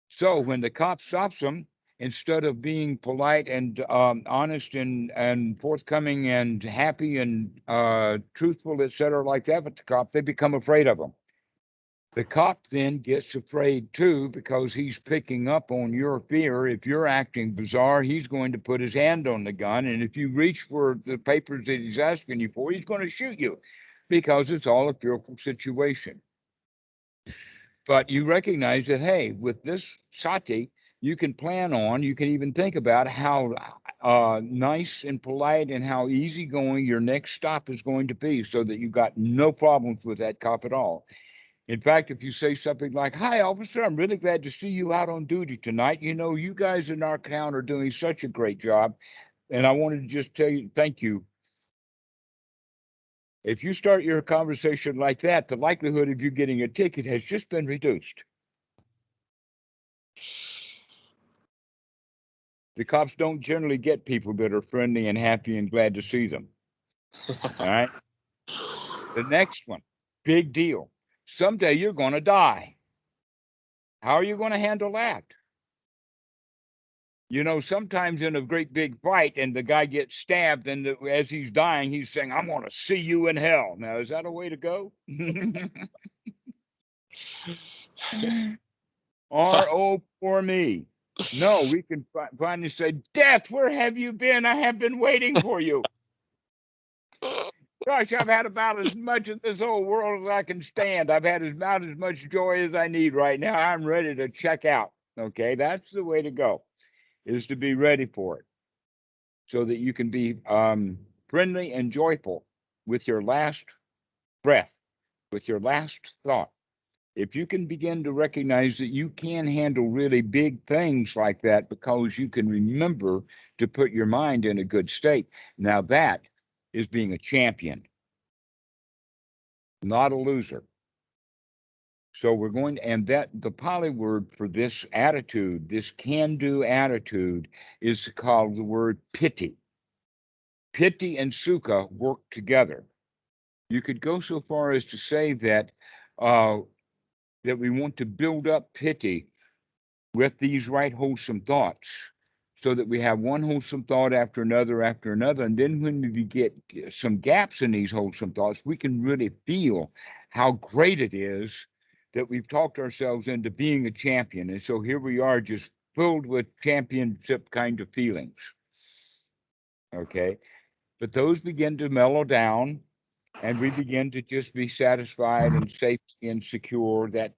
So when the cop stops them, instead of being polite and honest and forthcoming and happy and truthful, etc., like that, with the cop, they become afraid of them. The cop then gets afraid too because he's picking up on your fear. If you're acting bizarre, he's going to put his hand on the gun. And if you reach for the papers that he's asking you for, he's going to shoot you because it's all a fearful situation. But you recognize that, hey, with this sati, you can plan on, you can even think about how nice and polite and how easygoing your next stop is going to be, so that you got no problems with that cop at all. In fact, if you say something like, "Hi, officer, I'm really glad to see you out on duty tonight. You know, you guys in our town are doing such a great job, and I wanted to just tell you thank you." If you start your conversation like that, the likelihood of you getting a ticket has just been reduced. The cops don't generally get people that are friendly and happy and glad to see them. All right. The next one, big deal. Someday you're going to die. How are you going to handle that? You know, sometimes in a great big fight and the guy gets stabbed, and as he's dying, he's saying, "I'm going to see you in hell." Now, is that a way to go? Oh, poor me. No, we can finally say, "Death, where have you been? I have been waiting for you. Gosh, I've had about as much of this whole world as I can stand. I've had about as much joy as I need right now. I'm ready to check out." Okay, that's the way to go, is to be ready for it, so that you can be friendly and joyful with your last breath, with your last thought. If you can begin to recognize that you can handle really big things like that because you can remember to put your mind in a good state, now that is being a champion, not a loser. So we're going to, and that the Pali word for this attitude, this can-do attitude, is called the word piti. Piti and sukha work together. You could go so far as to say that that we want to build up piti with these right wholesome thoughts, so that we have one wholesome thought after another after another. And then when we get some gaps in these wholesome thoughts, we can really feel how great it is that we've talked ourselves into being a champion. And so here we are, just filled with championship kind of feelings. Okay. But those begin to mellow down, and we begin to just be satisfied and safe and secure that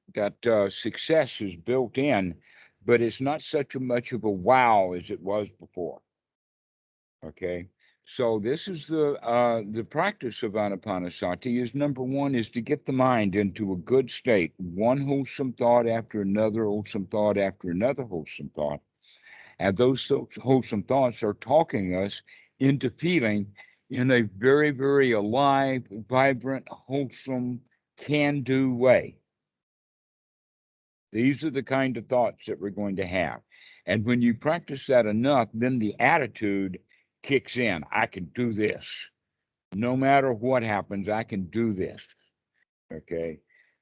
success is built in, but it's not such a much of a wow as it was before. Okay, so this is the practice of Anapanasati. Is number one is to get the mind into a good state, one wholesome thought after another wholesome thought after another wholesome thought, and those wholesome thoughts are talking us into feeling in a very, very alive, vibrant, wholesome, can-do way. These are the kind of thoughts that we're going to have. And when you practice that enough, then the attitude kicks in. I can do this. No matter what happens, I can do this. Okay.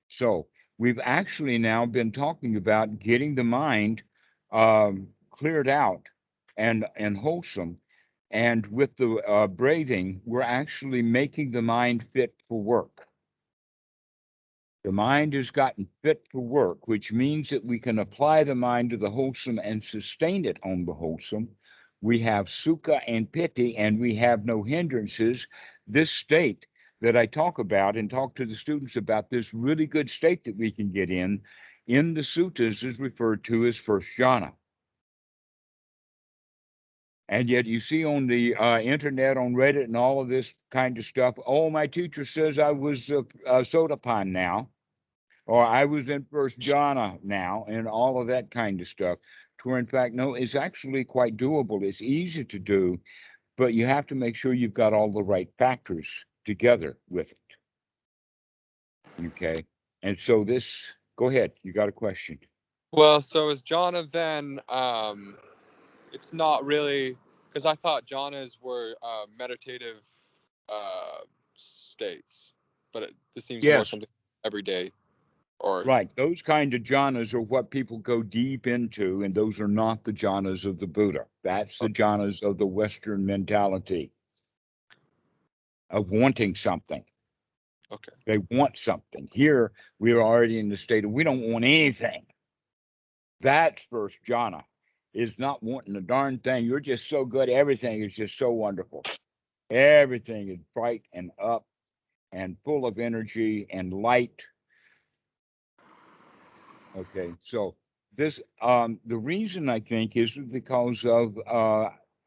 So we've actually now been talking about getting the mind cleared out and wholesome. And with the breathing, we're actually making the mind fit for work. The mind has gotten fit for work, which means that we can apply the mind to the wholesome and sustain it on the wholesome. We have sukha and piti, and we have no hindrances. This state that I talk about and talk to the students about, this really good state that we can get in the suttas is referred to as first jhana. And yet you see on the internet, on Reddit and all of this kind of stuff, "Oh, my teacher says I was Sotapan now," or "I was in first jhana now," and all of that kind of stuff. To where, in fact, no, it's actually quite doable. It's easy to do, but you have to make sure you've got all the right factors together with it. Okay. And so this, go ahead. You got a question? Well, so is jhana then? It's not really, because I thought jhanas were meditative states, but this seems more Yes. something everyday. Or Right. Those kind of jhanas are what people go deep into, and those are not the jhanas of the Buddha. That's the jhanas of the Western mentality of wanting something. okay, They want something. Here, we are already in the state of we don't want anything. That's first jhana, is not wanting a darn thing. You're just so good. Everything is just so wonderful. Everything is bright and up and full of energy and light. Okay, so this the reason I think is because of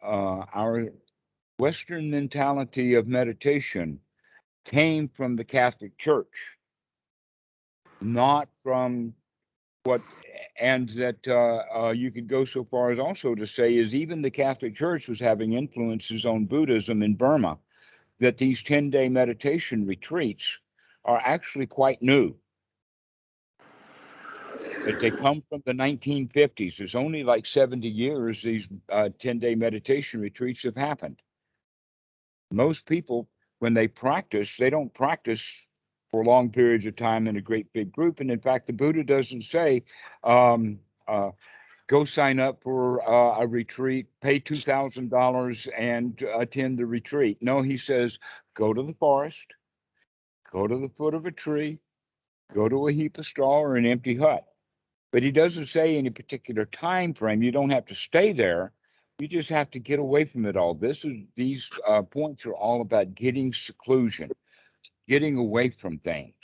our Western mentality of meditation came from the Catholic Church, not from what, and that you could go so far as also to say is even the Catholic Church was having influences on Buddhism in Burma, that these 10-day meditation retreats are actually quite new, that they come from the 1950s. It's only like 70 years these 10-day meditation retreats have happened. Most people, when they practice, they don't practice for long periods of time in a great big group. And in fact, the Buddha doesn't say, um, go sign up for a retreat, pay $2,000 and attend the retreat. No, he says, go to the forest, go to the foot of a tree, go to a heap of straw or an empty hut. But he doesn't say any particular time frame. You don't have to stay there. You just have to get away from it all. These points are all about getting seclusion, getting away from things,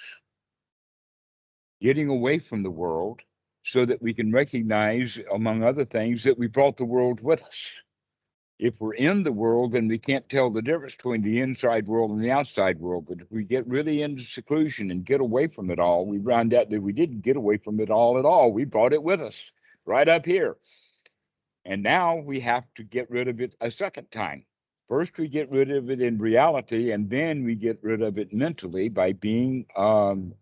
getting away from the world, so that we can recognize, among other things, that we brought the world with us. If we're in the world, then we can't tell the difference between the inside world and the outside world. But if we get really into seclusion and get away from it all, we find out that we didn't get away from it all at all. We brought it with us right up here. And now we have to get rid of it a second time. First, we get rid of it in reality, and then we get rid of it mentally by being on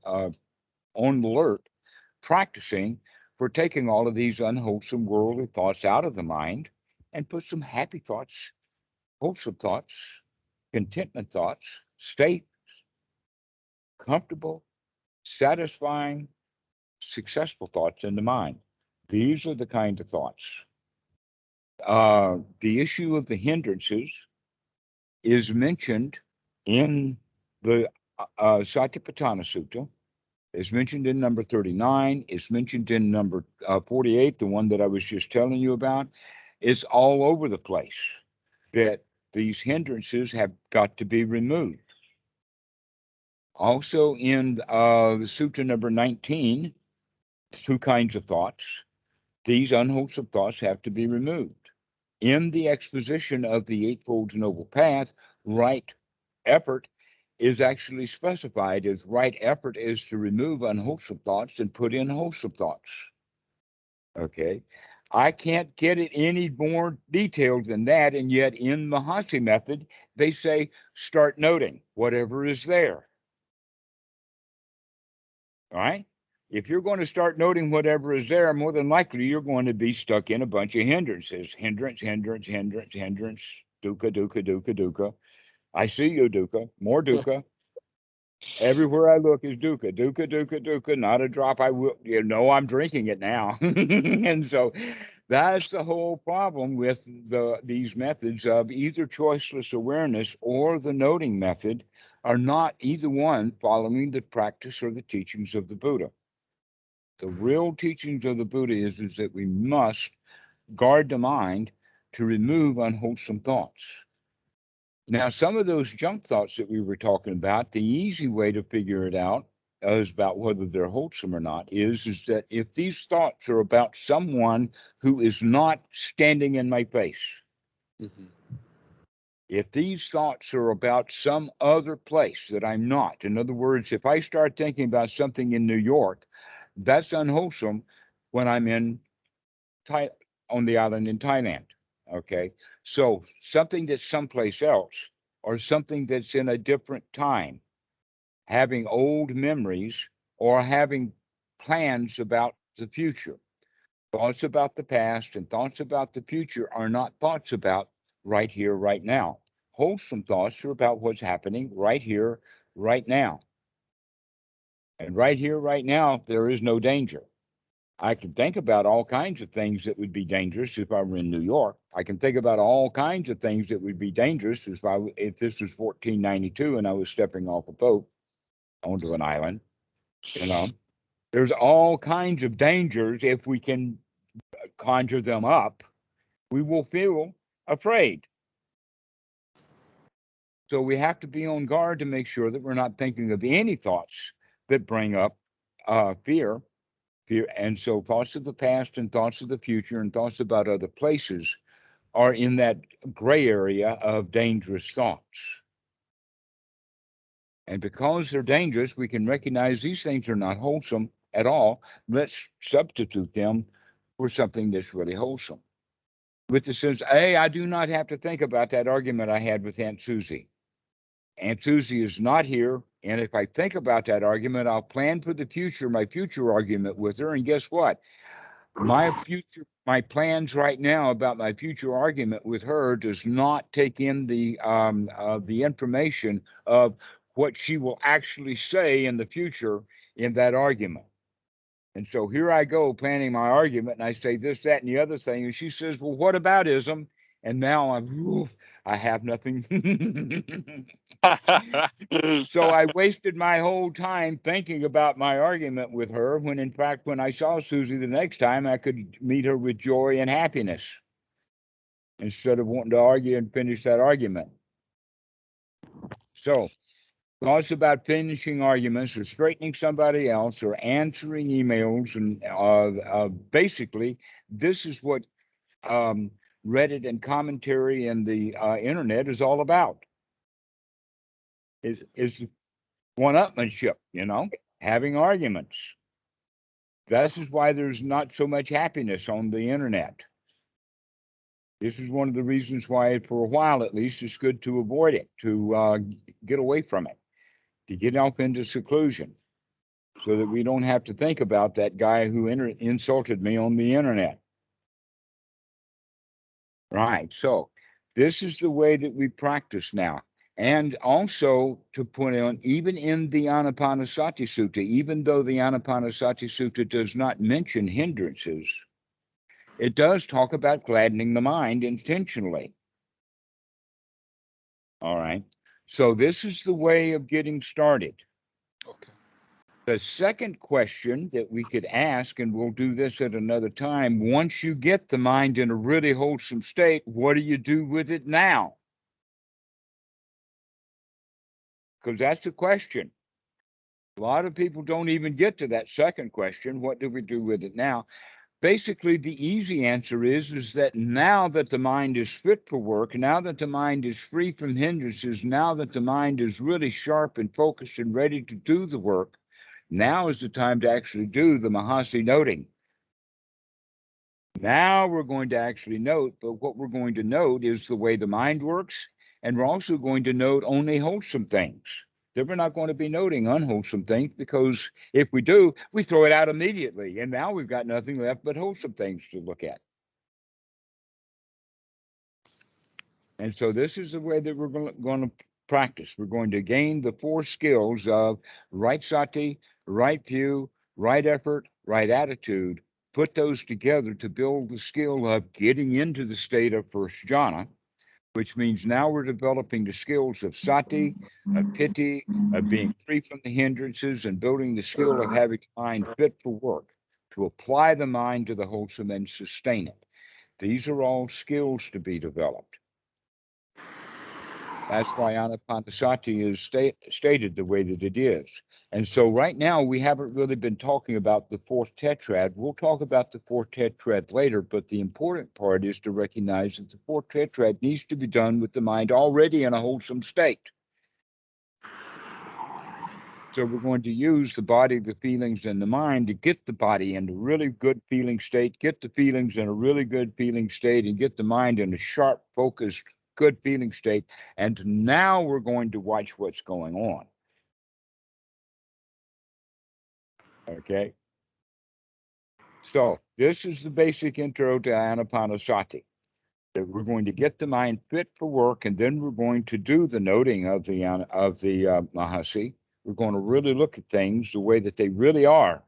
alert, practicing for taking all of these unwholesome worldly thoughts out of the mind and put some happy thoughts, wholesome thoughts, contentment thoughts, safe, comfortable, satisfying, successful thoughts in the mind. These are the kind of thoughts. The issue of the hindrances is mentioned in the Satipatthana Sutta. It's mentioned in number 39. It's mentioned in number 48, the one that I was just telling you about. It's all over the place that these hindrances have got to be removed. Also in the Sutta number 19, two kinds of thoughts. These unwholesome thoughts have to be removed. In the exposition of the Eightfold Noble Path, right effort is actually specified as right effort is to remove unwholesome thoughts and put in wholesome thoughts. Okay. I can't get it any more detailed than that. And yet in Mahasi method, they say, start noting whatever is there. All right. If you're going to start noting whatever is there, more than likely you're going to be stuck in a bunch of hindrances. Hindrance, hindrance, hindrance, hindrance, dukkha, dukkha, dukkha, dukkha. I see you, dukkha, more dukkha. Everywhere I look is dukkha, dukkha, dukkha, dukkha. Not a drop. I will, I'm drinking it now. And so that's the whole problem with these methods of either choiceless awareness or the noting method are not either one following the practice or the teachings of the Buddha. The real teachings of the Buddha is that we must guard the mind to remove unwholesome thoughts. Now, some of those junk thoughts that we were talking about, the easy way to figure it out is about whether they're wholesome or not is that if these thoughts are about someone who is not standing in my face, Mm-hmm. if these thoughts are about some other place that I'm not, in other words, if I start thinking about something in New York, that's unwholesome when I'm on the island in Thailand. Okay. So something that's someplace else or something that's in a different time, having old memories or having plans about the future. Thoughts about the past and thoughts about the future are not thoughts about right here, right now. Wholesome thoughts are about what's happening right here, right now. And right here, right now, there is no danger. I can think about all kinds of things that would be dangerous if I were in New York. I can think about all kinds of things that would be dangerous if this was 1492 and I was stepping off a boat onto an island. There's all kinds of dangers. If we can conjure them up, we will feel afraid. So we have to be on guard to make sure that we're not thinking of any thoughts that bring up fear. And so thoughts of the past and thoughts of the future and thoughts about other places are in that gray area of dangerous thoughts. And because they're dangerous, we can recognize these things are not wholesome at all. Let's substitute them for something that's really wholesome. With the sense, A, I do not have to think about that argument I had with Aunt Susie. Aunt Susie is not here. And if I think about that argument, I'll plan for the future, my future argument with her. And guess what? My plans right now about my future argument with her does not take in the information of what she will actually say in the future in that argument. And so here I go planning my argument, and I say this, that, and the other thing, and she says, "Well, what about ism?" And now I have nothing. So I wasted my whole time thinking about my argument with her, when in fact, when I saw Susie the next time, I could meet her with joy and happiness instead of wanting to argue and finish that argument. So thoughts about finishing arguments or straightening somebody else or answering emails. And basically, this is what Reddit and commentary and the internet is all about. Is one-upmanship, having arguments. This is why there's not so much happiness on the internet. This is one of the reasons why, for a while at least, it's good to avoid it, to get away from it, to get off into seclusion, so that we don't have to think about that guy who insulted me on the internet. Right. So this is the way that we practice now. And also to point out, even in the Anapanasati Sutta, even though the Anapanasati Sutta does not mention hindrances, it does talk about gladdening the mind intentionally. All right. So this is the way of getting started. Okay. The second question that we could ask, and we'll do this at another time, once you get the mind in a really wholesome state, what do you do with it now? Because that's the question. A lot of people don't even get to that second question. What do we do with it now? Basically, the easy answer is that now that the mind is fit for work, now that the mind is free from hindrances, now that the mind is really sharp and focused and ready to do the work, now is the time to actually do the Mahasi noting. Now we're going to actually note, but what we're going to note is the way the mind works, and we're also going to note only wholesome things. Then we're not going to be noting unwholesome things, because if we do, we throw it out immediately, and now we've got nothing left but wholesome things to look at. And so this is the way that we're going to practice. We're going to gain the 4 skills of right sati, right view, right effort, right attitude, put those together to build the skill of getting into the state of first jhana, which means now we're developing the skills of sati, of piti, of being free from the hindrances, and building the skill of having the mind fit for work, to apply the mind to the wholesome and sustain it. These are all skills to be developed. That's why Anapanasati is stated the way that it is. And so right now, we haven't really been talking about the 4th tetrad. We'll talk about the 4th tetrad later, but the important part is to recognize that the 4th tetrad needs to be done with the mind already in a wholesome state. So we're going to use the body, the feelings, and the mind to get the body in a really good feeling state, get the feelings in a really good feeling state, and get the mind in a sharp, focused, good feeling state. And now we're going to watch what's going on. Okay. So this is the basic intro to Anapanasati. That we're going to get the mind fit for work, and then we're going to do the noting of the Mahasi. We're going to really look at things the way that they really are.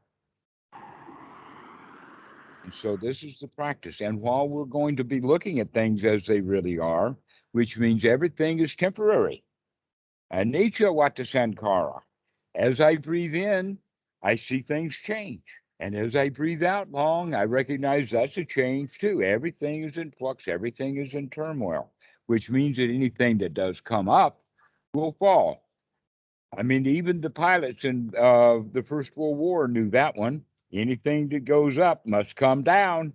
And so this is the practice. And while we're going to be looking at things as they really are, which means everything is temporary, anicca vata sankhara. As I breathe in, I see things change. And as I breathe out long, I recognize that's a change too. Everything is in flux, everything is in turmoil, which means that anything that does come up will fall. I mean, even the pilots in the First World War knew that one. Anything that goes up must come down.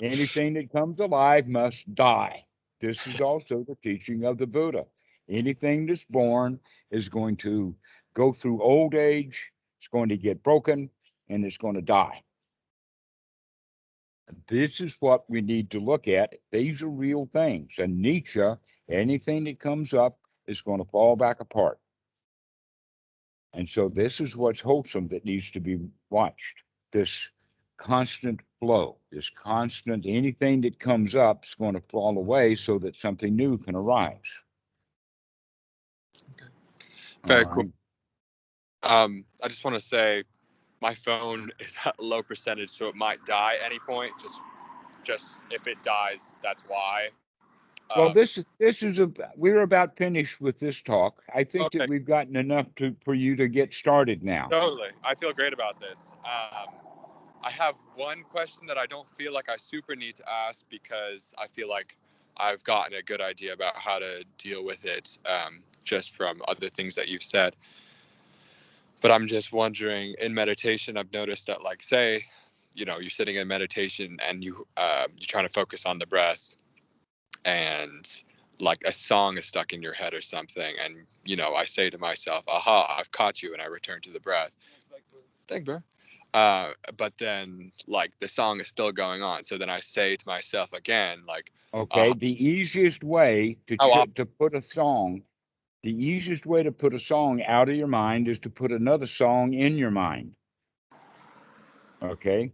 Anything that comes alive must die. This is also the teaching of the Buddha. Anything that's born is going to go through old age, it's going to get broken, and it's going to die. This is what we need to look at. These are real things. And Nietzsche, anything that comes up is going to fall back apart. And so this is what's wholesome that needs to be watched. This constant flow, this constant, anything that comes up is going to fall away so that something new can arise. Okay. Very All cool. right. I just want to say my phone is at low percentage, so it might die any point. Just if it dies, that's why. Well, this is we're about finished with this talk. I think Okay. that we've gotten enough for you to get started now. Totally. I feel great about this. I have one question that I don't feel like I super need to ask because I feel like I've gotten a good idea about how to deal with it just from other things that you've said. But I'm just wondering, in meditation, I've noticed that, like, say, you're sitting in meditation and you're trying to focus on the breath, and like a song is stuck in your head or something, and I say to myself, aha, I've caught you, and I return to the breath. Thanks, bro. But then, like, the song is still going on, so then I say to myself again, like, Okay, the easiest way to put a song, the easiest way to put a song out of your mind is to put another song in your mind. Okay,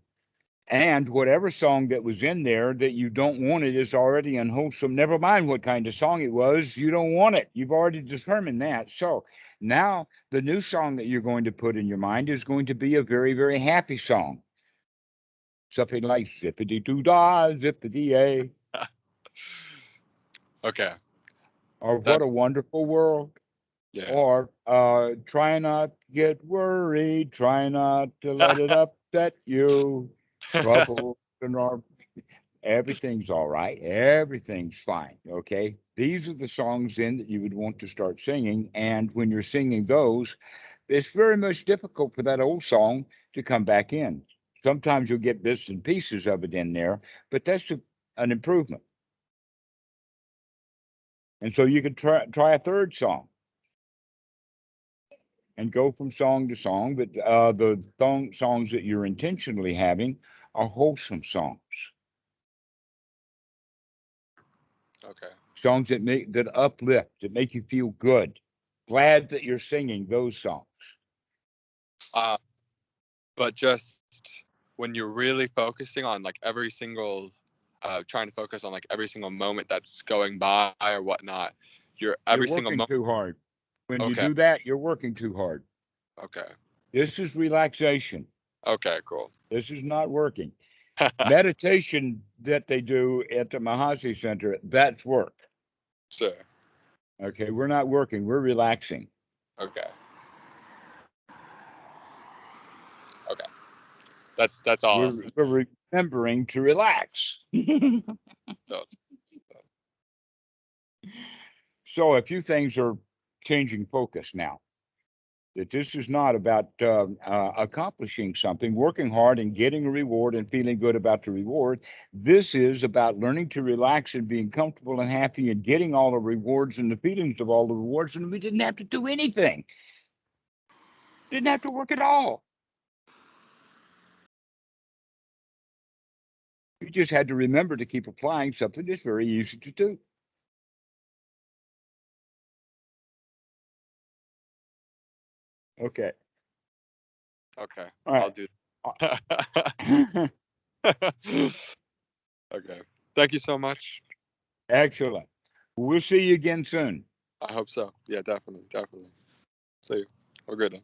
and whatever song that was in there that you don't want it is already unwholesome. Never mind what kind of song it was, you don't want it. You've already determined that. So now the new song that you're going to put in your mind is going to be a very, very happy song. Something like zippity-doo-dah, zippity-yay. okay. Or what a wonderful world. Yeah. Or try not to get worried, try not to let it upset you. Trouble and everything's all right. Everything's fine. Okay. These are the songs then that you would want to start singing. And when you're singing those, it's very much difficult for that old song to come back in. Sometimes you'll get bits and pieces of it in there, but that's an improvement. And so you could try a third song and go from song to song. But the songs that you're intentionally having are wholesome songs. Okay. Songs that uplift, that make you feel good. Glad that you're singing those songs. But just when you're really focusing on like every single, trying to focus on like every single moment that's going by or whatnot, you're working too hard. When you Okay. do that, you're working too hard. Okay. This is relaxation. Okay, cool. This is not working. Meditation that they do at the Mahasi Center, that's work. Sure. Okay, we're not working, we're relaxing. Okay. Okay. That's all. We're remembering to relax. So a few things are changing focus now. That this is not about accomplishing something, working hard and getting a reward and feeling good about the reward. This is about learning to relax and being comfortable and happy and getting all the rewards and the feelings of all the rewards. And we didn't have to do anything. Didn't have to work at all. You just had to remember to keep applying something that's very easy to do. Okay. Okay. All right. I'll do. Okay. Thank you so much. Excellent. We'll see you again soon. I hope so. Yeah, definitely. See you. Have a great day.